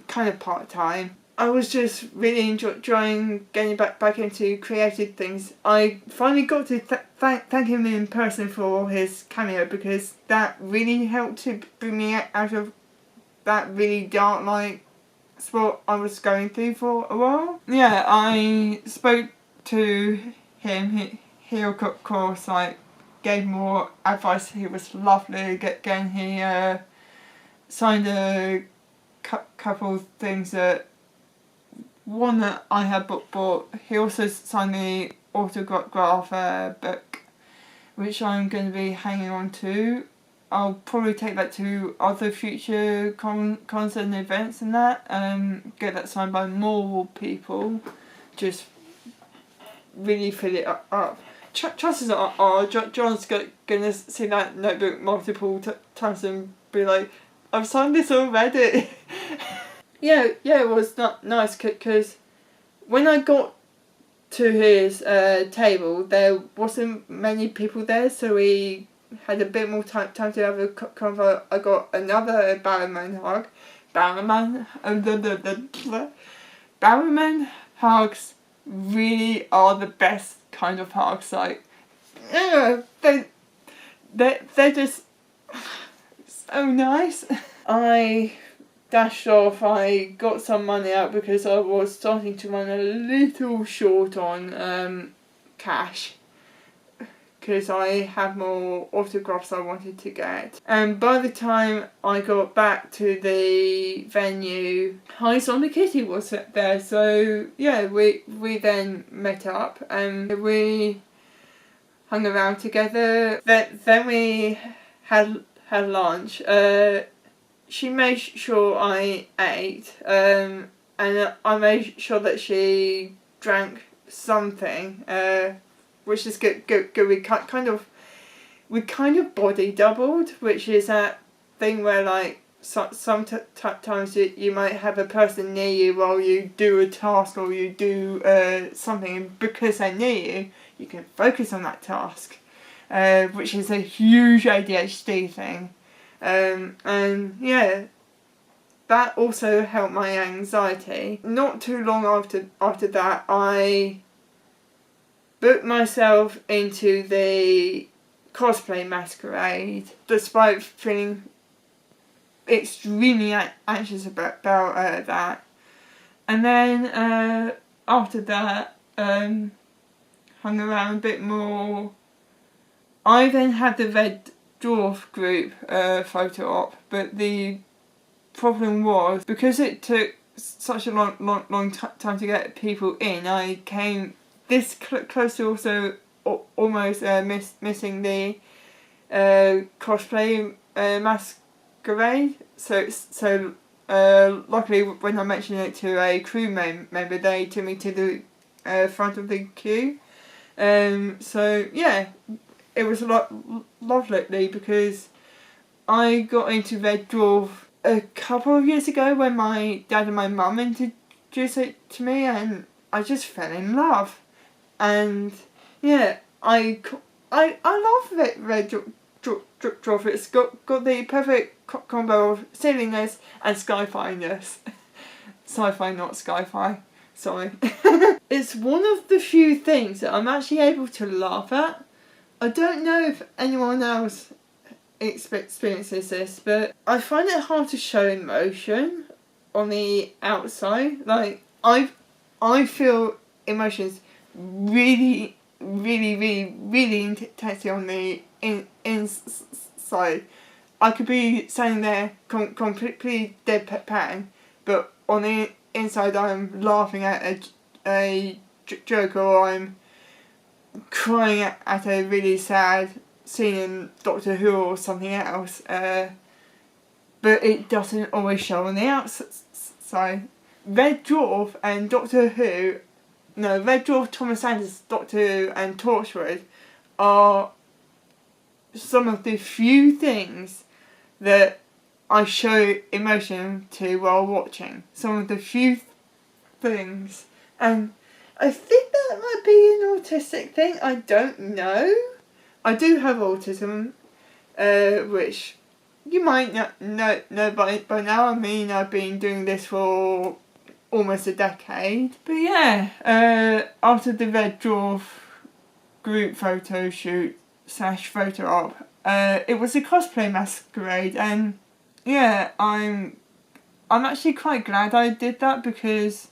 kind of part-time. I was just really enjoying getting back into creative things. I finally got to thank him in person for his cameo, because that really helped to bring me out of that really dark spot I was going through for a while. Yeah, I spoke to him, he of course like gave more advice. He was lovely. Again, he signed a couple of things that one that I had bought. He also signed the autograph book, which I'm going to be hanging on to. I'll probably take that to other future concerts and events and that. Get that signed by more people. Just really fill it up. Chances are John's going to see that notebook multiple times and be like, I've signed this already. yeah, it was not nice because when I got to his table, there wasn't many people there, so we had a bit more time to have a convo. I got another Barrowman hug. Barrowman hugs really are the best kind of hugs. Like, they're just so nice. I dashed off. I got some money out because I was starting to run a little short on cash, because I had more autographs I wanted to get. And by the time I got back to the venue, Hi Zombie Kitty was there. So yeah, we then met up and we hung around together. Then we had lunch. She made sure I ate, and I made sure that she drank something. Which is good. We kind of body doubled, which is that thing where like sometimes you might have a person near you while you do a task or you do something, and because they're near you, you can focus on that task, which is a huge ADHD thing, and yeah, that also helped my anxiety. Not too long after that, I booked myself into the cosplay masquerade, despite feeling extremely anxious about that. And then after that, hung around a bit more. I then had the Red Dwarf group photo op, but the problem was, because it took such a long time to get people in, I came this close to also almost missing the cosplay masquerade. So luckily, when I mentioned it to a crew member, they took me to the front of the queue. So yeah, it was a lot lovely because I got into Red Dwarf a couple of years ago when my dad and my mum introduced it to me, and I just fell in love. And yeah, I love Red Dwarf. It's got the perfect combo of silliness and sci-fi-ness. Sci-fi, not sci-fi. Sorry. It's one of the few things that I'm actually able to laugh at. I don't know if anyone else experiences this, but I find it hard to show emotion on the outside. Like, I feel emotions really intensely on the inside. I could be standing there completely deadpan, but on the inside I'm laughing at a joke, or I'm crying at a really sad scene in Doctor Who or something else. But it doesn't always show on the outside. Red Dwarf and Doctor Who, no, Red Dwarf, Thomas Anderson, Doctor Who and Torchwood are some of the few things that I show emotion to while watching. Some of the few things. And I think that might be an autistic thing, I don't know. I do have autism, which you might know by now. I mean, I've been doing this for almost a decade. But yeah, after the Red Dwarf group photo shoot / photo op, it was a cosplay masquerade, and yeah, I'm actually quite glad I did that, because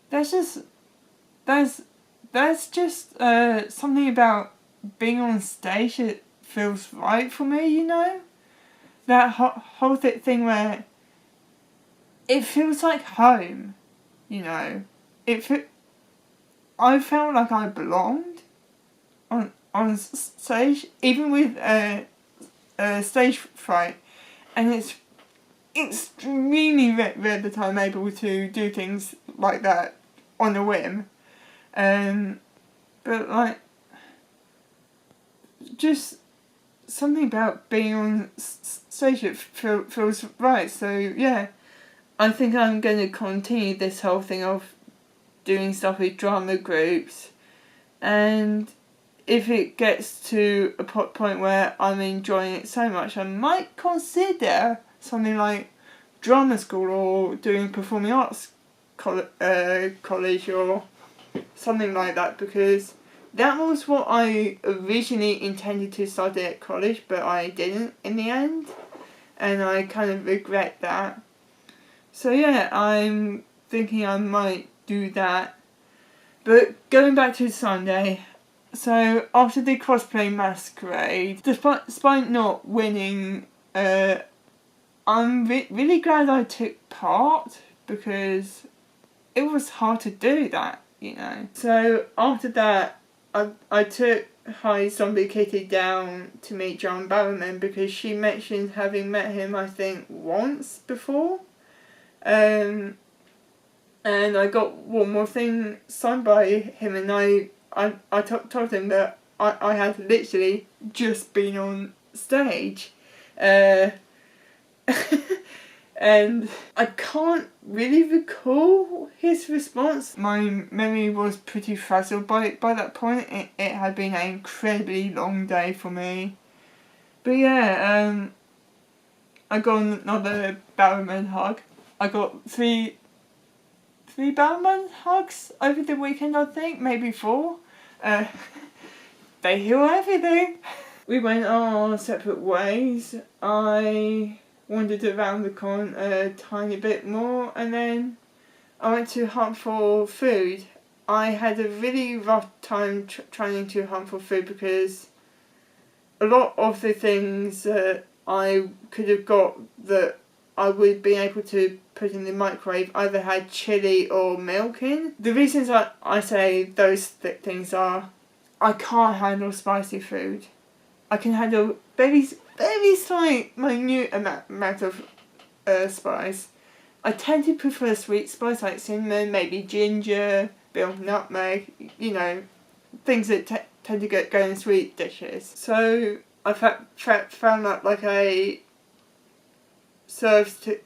there's there's just something about being on stage that feels right for me, you know? That whole thing where it feels like home, you know? I felt like I belonged on stage, even with stage fright, and it's extremely rare that I'm able to do things like that on a whim. But like, just something about being on stage that feels right. So yeah, I think I'm going to continue this whole thing of doing stuff with drama groups, and if it gets to a point where I'm enjoying it so much, I might consider something like drama school or doing performing arts college or something like that, because that was what I originally intended to study at college, but I didn't in the end, and I kind of regret that. So yeah, I'm thinking I might do that. But going back to Sunday, so after the cosplay masquerade, despite not winning, I'm really glad I took part, because it was hard to do that, you know. So after that, I took Hi Zombie Kitty down to meet John Barrowman, because she mentioned having met him, I think, once before. And I got one more thing signed by him, and I told him that I had literally just been on stage. And I can't really recall his response. My memory was pretty frazzled by that point. It had been an incredibly long day for me. But yeah, I got another Barrowman hug. I got three Barrowman hugs over the weekend, I think, maybe 4. They heal everything. We went our separate ways. I wandered around the con a tiny bit more, and then I went to hunt for food. I had a really rough time trying to hunt for food, because a lot of the things that I could have got that I would be able to put in the microwave either had chilli or milk in. The reasons I say those things are, I can't handle spicy food. I can handle very slight, minute amount of spice. I tend to prefer sweet spice like cinnamon, maybe ginger, bit of nutmeg, you know, things that tend to go in sweet dishes. So I found that like a serves to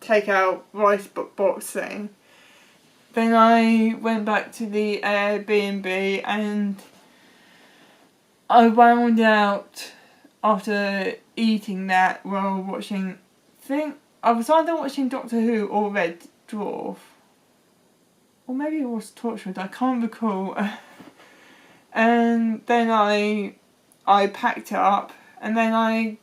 take out rice box thing. Then I went back to the Airbnb, and I wound out after eating that while watching, I was either watching Doctor Who or Red Dwarf, or maybe it was Torchwood, I can't recall. And then I packed up, and then I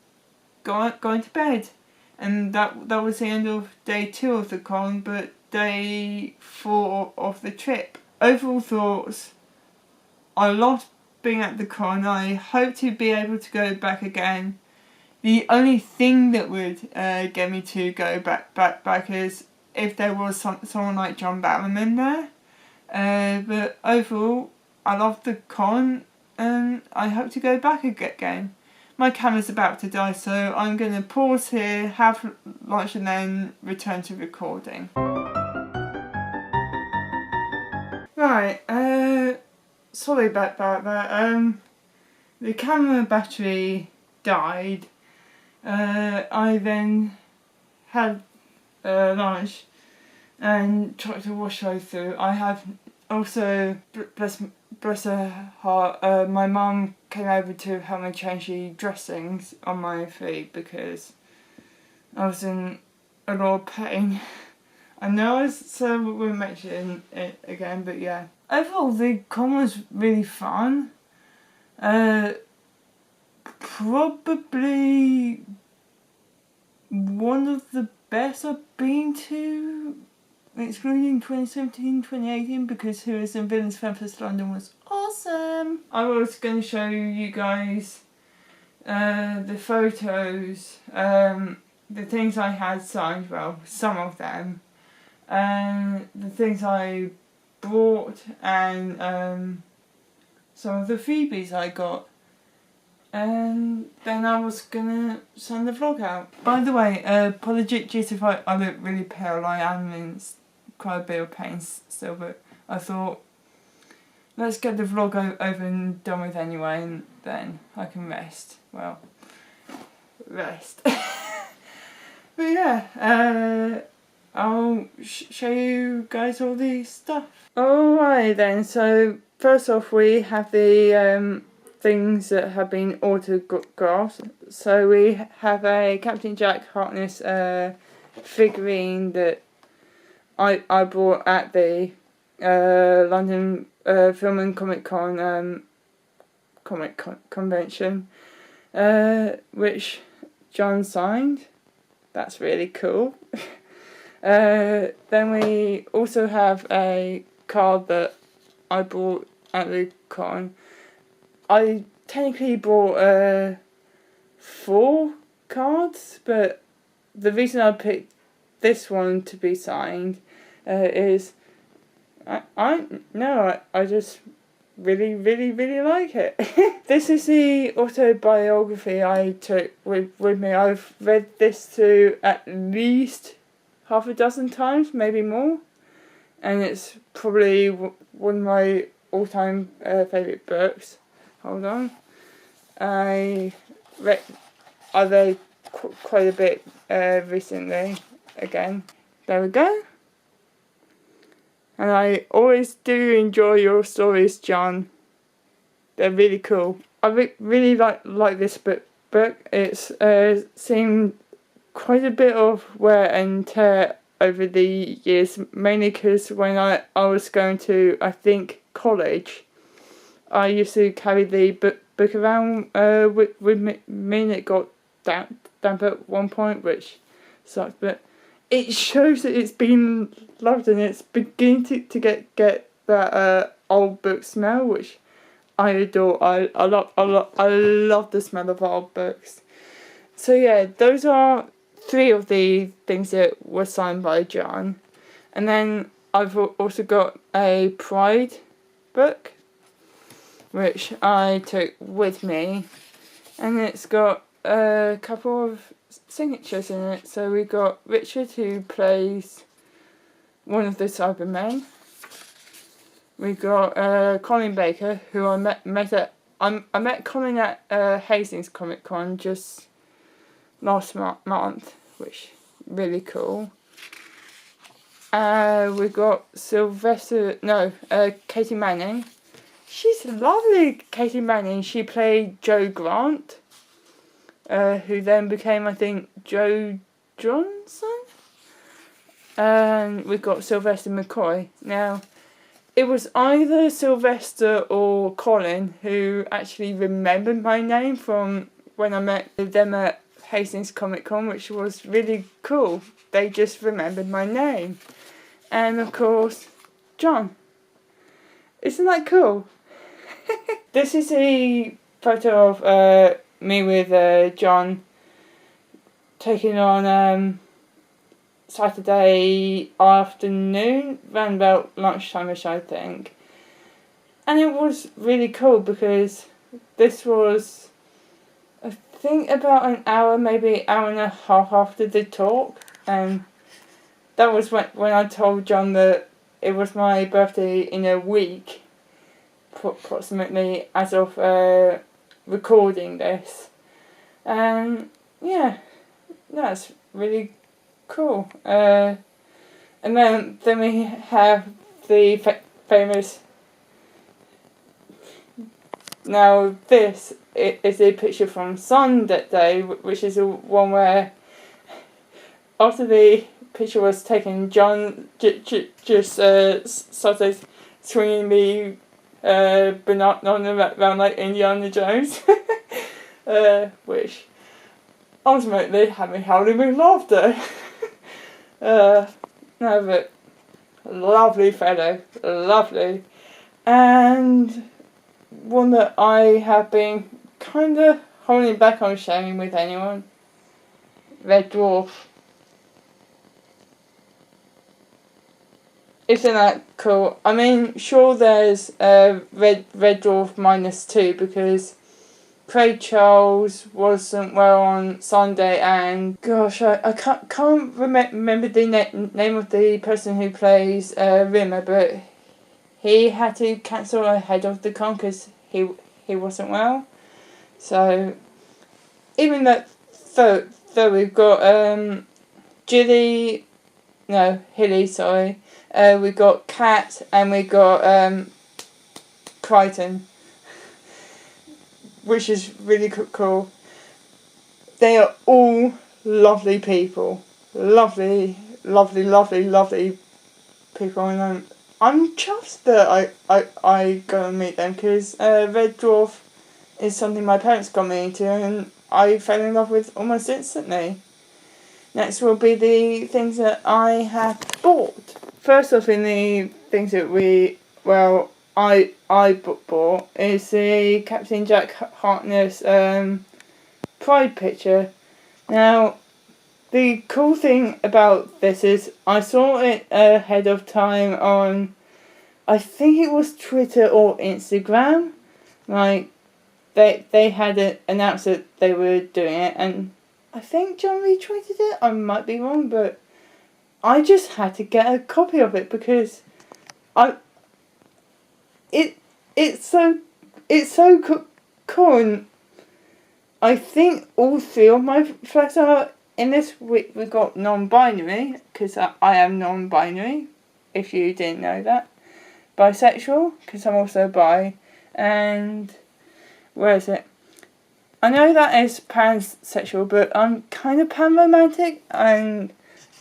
got into bed, and that was the end of day 2 of the con, but day 4 of the trip. Overall thoughts, I loved being at the con. I hope to be able to go back again. The only thing that would get me to go back is if there was someone like John Barrowman there. But overall, I loved the con, and I hope to go back again. My camera's about to die, so I'm going to pause here, have lunch, and then return to recording. Right, sorry about that. The camera battery died. I then had lunch and tried to wash those through. I have also, bless her heart, my mum came over to help me change the dressings on my feet, because I was in a lot of pain. I know I said we won't mention it again, but yeah. Overall, the con was really fun. Probably one of the best I've been to excluding 2017, 2018, because Heroes and Villains Fest London was awesome. I was going to show you guys the photos, the things I had signed, well, some of them, and the things I bought, and some of the freebies I got. And then I was gonna send the vlog out. By the way, apologies if I look really pale. I am in quite a bit of pain still, but I thought, let's get the vlog over and done with anyway, and then I can rest. Well, rest. But yeah, I'll show you guys all the stuff. Alright then, so first off we have the things that have been autographed. So we have a Captain Jack Harkness figurine that I bought at the London Film and Comic Con convention, which John signed. That's really cool. Then we also have a card that I bought at the con. I technically bought 4 cards, but the reason I picked this one to be signed is I just really like it. This is the autobiography I took with me. I've read this through at least half a dozen times, maybe more, and it's probably one of my all-time favourite books. Hold on. I read quite a bit recently again. There we go. And I always do enjoy your stories, John. They're really cool. I really like this book. It's seen quite a bit of wear and tear over the years, mainly because when I was going to, I think, college, I used to carry the book around with me, and it got damp at one point, which sucks, but it shows that it's been loved and it's beginning to get that old book smell, which I adore. I love the smell of old books. So yeah, those are 3 of the things that were signed by John. And then I've also got a Pride book, which I took with me, and it's got a couple of signatures in it. So we got Richard, who plays one of the Cybermen. We got Colin Baker, who I met Colin at Hastings Comic Con just last month, which really cool. We got Katie Manning. She's lovely, Katie Manning. She played Jo Grant, who then became, I think, Jo Johnson. And we've got Sylvester McCoy. Now, it was either Sylvester or Colin who actually remembered my name from when I met them at Hastings Comic Con, which was really cool. They just remembered my name. And of course, John. Isn't that cool? This is a photo of me with John taken on Saturday afternoon, around about lunchtime-ish, I think. And it was really cool because this was, I think, about an hour, maybe hour and a half after the talk. And that was when I told John that it was my birthday in a week, approximately, as of recording this. And yeah, that's really cool. And then we have the famous. Now this is a picture from Sun that day, which is the one where after the picture was taken, John just started swinging the banana around like Indiana Jones, which ultimately had me howling with laughter. No, but Lovely fellow, lovely. And one that I have been kind of holding back on sharing with anyone. Red Dwarf. Isn't that cool? I mean, sure there's Red Dwarf -2 because Craig Charles wasn't well on Sunday, and gosh, I can't remember the name of the person who plays Rimmer, but he had to cancel ahead of the con because he wasn't well. So even though we've got Hilly, sorry. We got Kat and we got Crichton, which is really cool. They are all lovely people, lovely people, and I'm chuffed that I go and meet them because Red Dwarf is something my parents got me into and I fell in love with almost instantly. Next will be the things that I have bought. First off, in the things that I bought is the Captain Jack Harkness Pride picture. Now, the cool thing about this is I saw it ahead of time on, I think it was Twitter or Instagram. Like, they had announced that they were doing it, and I think John retweeted it. I might be wrong, but I just had to get a copy of it because it's so cool. And I think all three of my flags are in this. We got non-binary because I am non-binary. If you didn't know that, bisexual because I'm also bi, and where is it? I know that is pansexual, but I'm kind of pan-romantic, and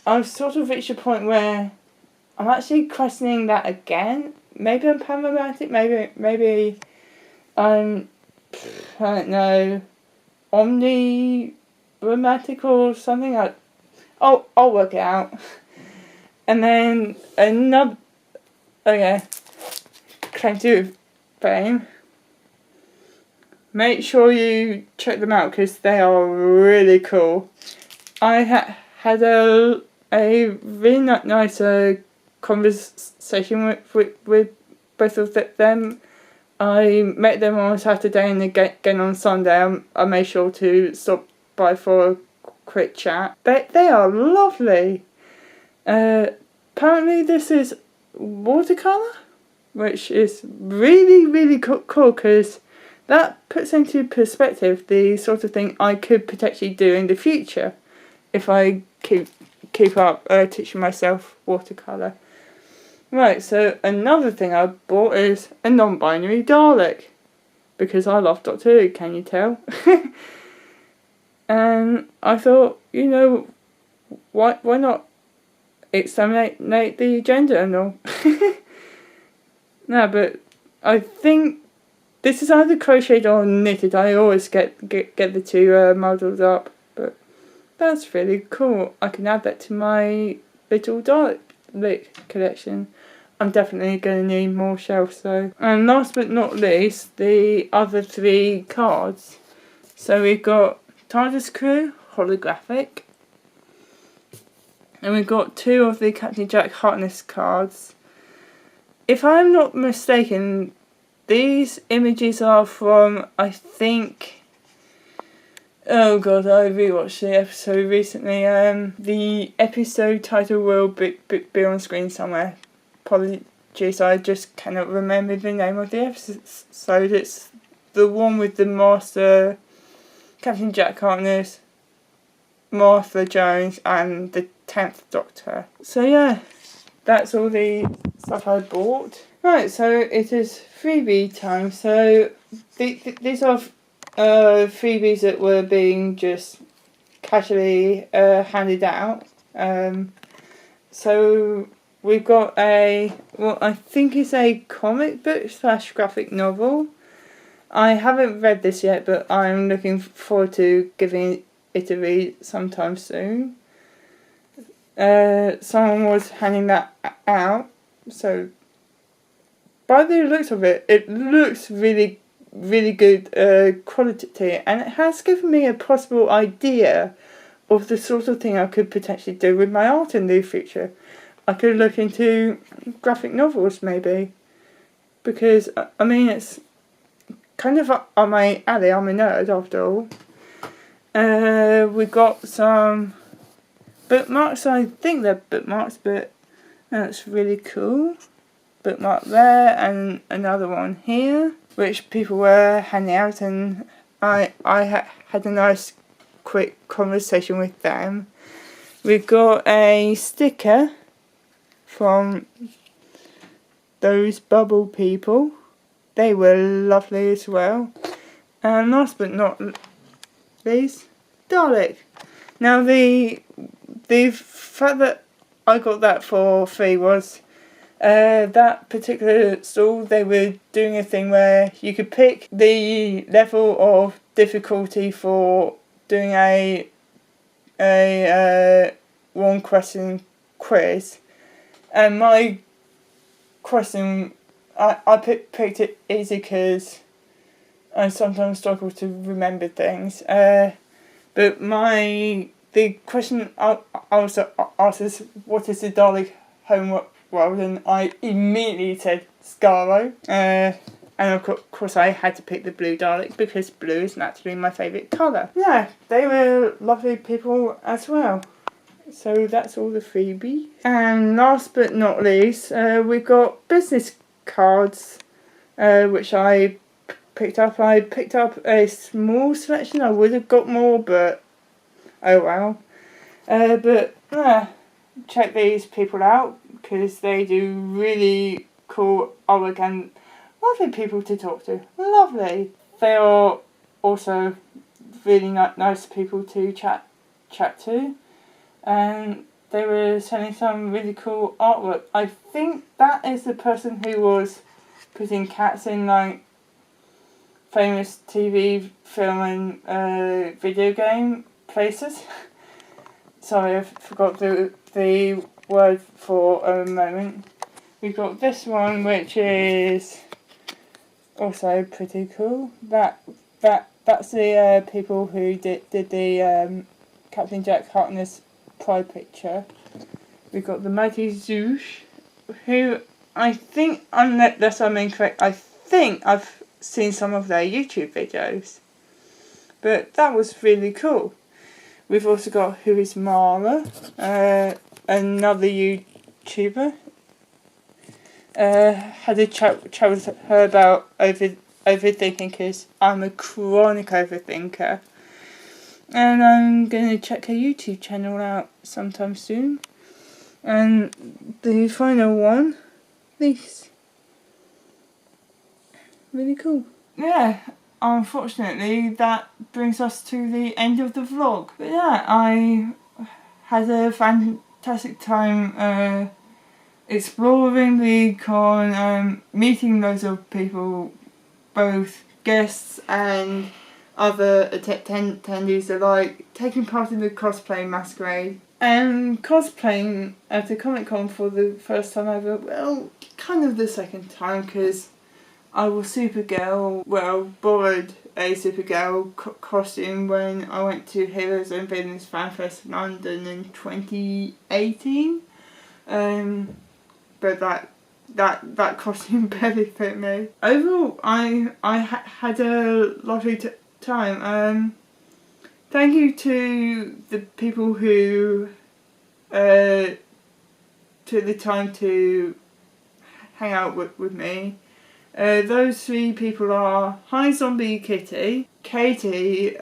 I've sort of reached a point where I'm actually questioning that again. Maybe I'm pan-romantic, maybe I'm, I don't know, omni-romantic or something. I'll work it out. And then another, claim to fame. Make sure you check them out because they are really cool. I had a really nice conversation with both of them. I met them on Saturday and again on Sunday. I made sure to stop by for a quick chat. They are lovely. Apparently this is watercolour, which is really cool because that puts into perspective the sort of thing I could potentially do in the future if I keep up teaching myself watercolour. Right, so another thing I bought is a non-binary Dalek because I love Doctor Who, can you tell? And I thought, why not exterminate the gender and all? No, but I think this is either crocheted or knitted. I always get the two models up, but that's really cool. I can add that to my little Dalek collection. I'm definitely going to need more shelves though. And last but not least, the other three cards. So we've got TARDIS Crew, holographic. And we've got two of the Captain Jack Harkness cards. If I'm not mistaken, these images are from, I think, oh god, I rewatched the episode recently. The episode title will be on screen somewhere. Apologies, I just cannot remember the name of the episode. It's the one with the Master, Captain Jack Harkness, Martha Jones, and the 10th Doctor. So yeah, that's all the stuff I bought. Right, so it is freebie time. So these are freebies that were being just casually handed out. So we've got I think it's a comic book / graphic novel. I haven't read this yet, but I'm looking forward to giving it a read sometime soon. someone was handing that out. So by the looks of it, it looks really, really good quality, and it has given me a possible idea of the sort of thing I could potentially do with my art in the future. I could look into graphic novels maybe, because I mean it's kind of up on my alley. I'm a nerd after all. We got some bookmarks. I think they're bookmarks, but that's really cool. Bookmark there, and another one here, which people were handing out, and I had a nice quick conversation with them. We got a sticker from those bubble people. They were lovely as well. And last but not least, Dalek. Now the fact that I got that for free was that particular stall, they were doing a thing where you could pick the level of difficulty for doing a one question quiz, and my question, I picked it easy because I sometimes struggle to remember things. But the question I also asked is, what is the Dalek homeworld? And I immediately said Skaro. And of course I had to pick the blue Dalek because blue is naturally my favourite colour. Yeah, they were lovely people as well. So that's all the freebie. And last but not least, we got business cards, which I picked up. I picked up a small selection. I would have got more, but oh well. Check these people out because they do really cool artwork and lovely people to talk to. Lovely. They are also really nice people to chat to, and they were selling some really cool artwork. I think that is the person who was putting cats in like famous TV, film and video game places. Sorry, I forgot the word for a moment. We've got this one, which is also pretty cool. That's the people who did the Captain Jack Harkness pride picture. We've got the Mighty Zoosh, who I think, unless I'm incorrect, I think I've seen some of their YouTube videos. But that was really cool. We've also got Who is Mara, another YouTuber. Had a chat with her about overthinking because I'm a chronic overthinker. And I'm going to check her YouTube channel out sometime soon. And the final one, this. Really cool. Yeah. Unfortunately, that brings us to the end of the vlog. But yeah, I had a fantastic time exploring the con, meeting loads of people, both guests and other attendees alike, taking part in the cosplay masquerade, and cosplaying at a Comic Con for the first time ever. Well, kind of the second time, because I was Supergirl, borrowed a Supergirl costume when I went to Heroes and Villains FanFest London in 2018. But that costume barely fit me. Overall, I had a lovely time. Thank you to the people who took the time to hang out with me. Those three people are Hi Zombie Kitty, Katie,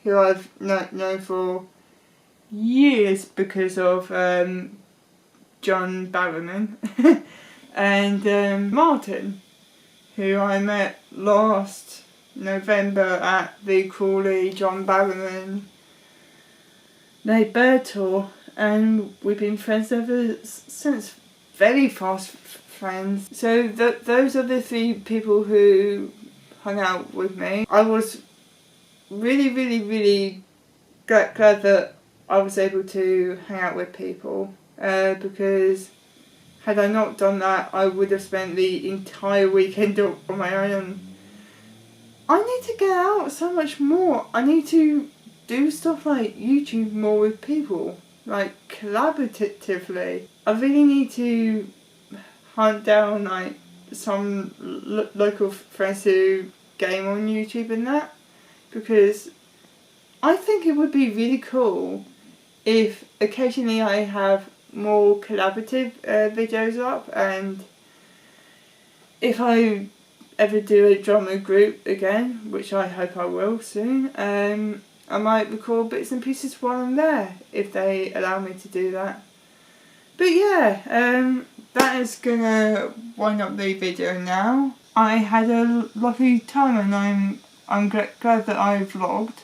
who I've known for years because of John Barrowman, and Martin, who I met last November at the Crawley John Barrowman Late Bird Tour, and we've been friends ever since. Very fast friends. So those are the three people who hung out with me. I was really, really, really glad that I was able to hang out with people, because had I not done that, I would have spent the entire weekend on my own. I need to get out so much more. I need to do stuff like YouTube more with people, like collaboratively. I really need to hunt down like some local friends who game on YouTube and that, because I think it would be really cool if occasionally I have more collaborative videos up, and if I ever do a drama group again, which I hope I will soon, I might record bits and pieces while I'm there, if they allow me to do that. But yeah, that is gonna wind up the video now. I had a lovely time, and I'm glad that I vlogged,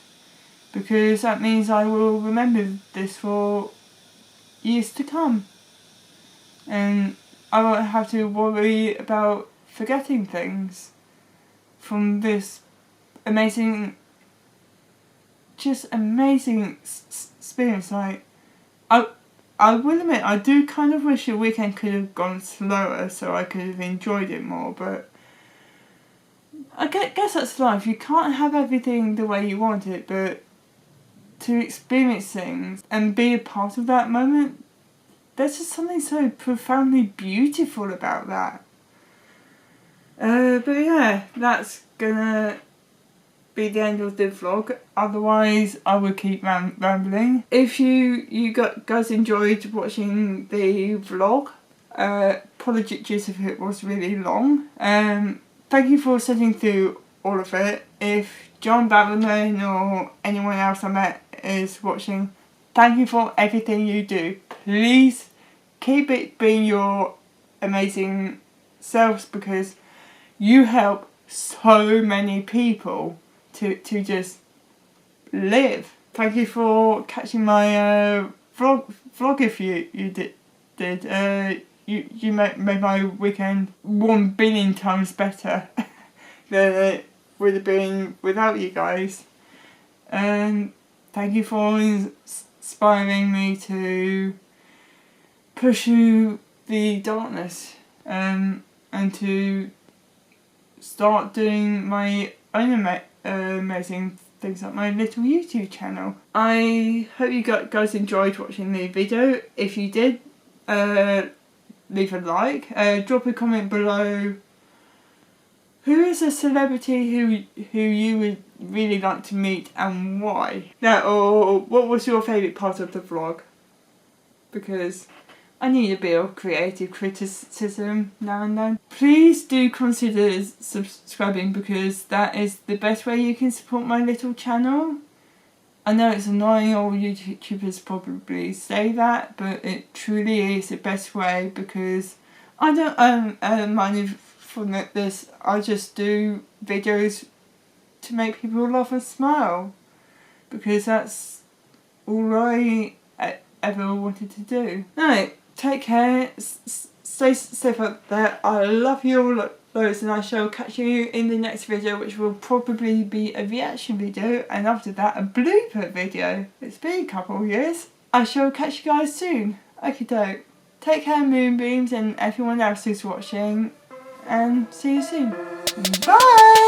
because that means I will remember this for years to come, and I won't have to worry about forgetting things from this amazing experience. Like, I will admit, I do kind of wish the weekend could have gone slower so I could have enjoyed it more, but I guess that's life. You can't have everything the way you want it, but to experience things and be a part of that moment, there's just something so profoundly beautiful about that. But yeah, that's gonna be the end of the vlog. Otherwise, I will keep rambling. If you guys enjoyed watching the vlog, apologies if it was really long. Thank you for sitting through all of it. If John Barrowman or anyone else I met is watching, thank you for everything you do. Please keep it being your amazing selves, because you help so many people to just live. Thank you for catching my vlog if you did. You made my weekend 1 billion times better than it would have been without you guys. And thank you for inspiring me to pursue the darkness, and to start doing my own amazing things like my little YouTube channel. I hope you guys enjoyed watching the video. If you did, leave a like, drop a comment below. Who is a celebrity who you would really like to meet and why? Or what was your favourite part of the vlog? Because I need a bit of creative criticism now and then. Please do consider subscribing, because that is the best way you can support my little channel. I know it's annoying, all YouTubers probably say that, but it truly is the best way, because I don't earn money from this. I just do videos to make people laugh and smile, because that's all I ever wanted to do. No, take care, stay safe out there. I love you all loads, and I shall catch you in the next video, which will probably be a reaction video, and after that a blooper video. It's been a couple of years. I shall catch you guys soon. Okie doke. Take care, Moonbeams, and everyone else who's watching, and see you soon. Bye!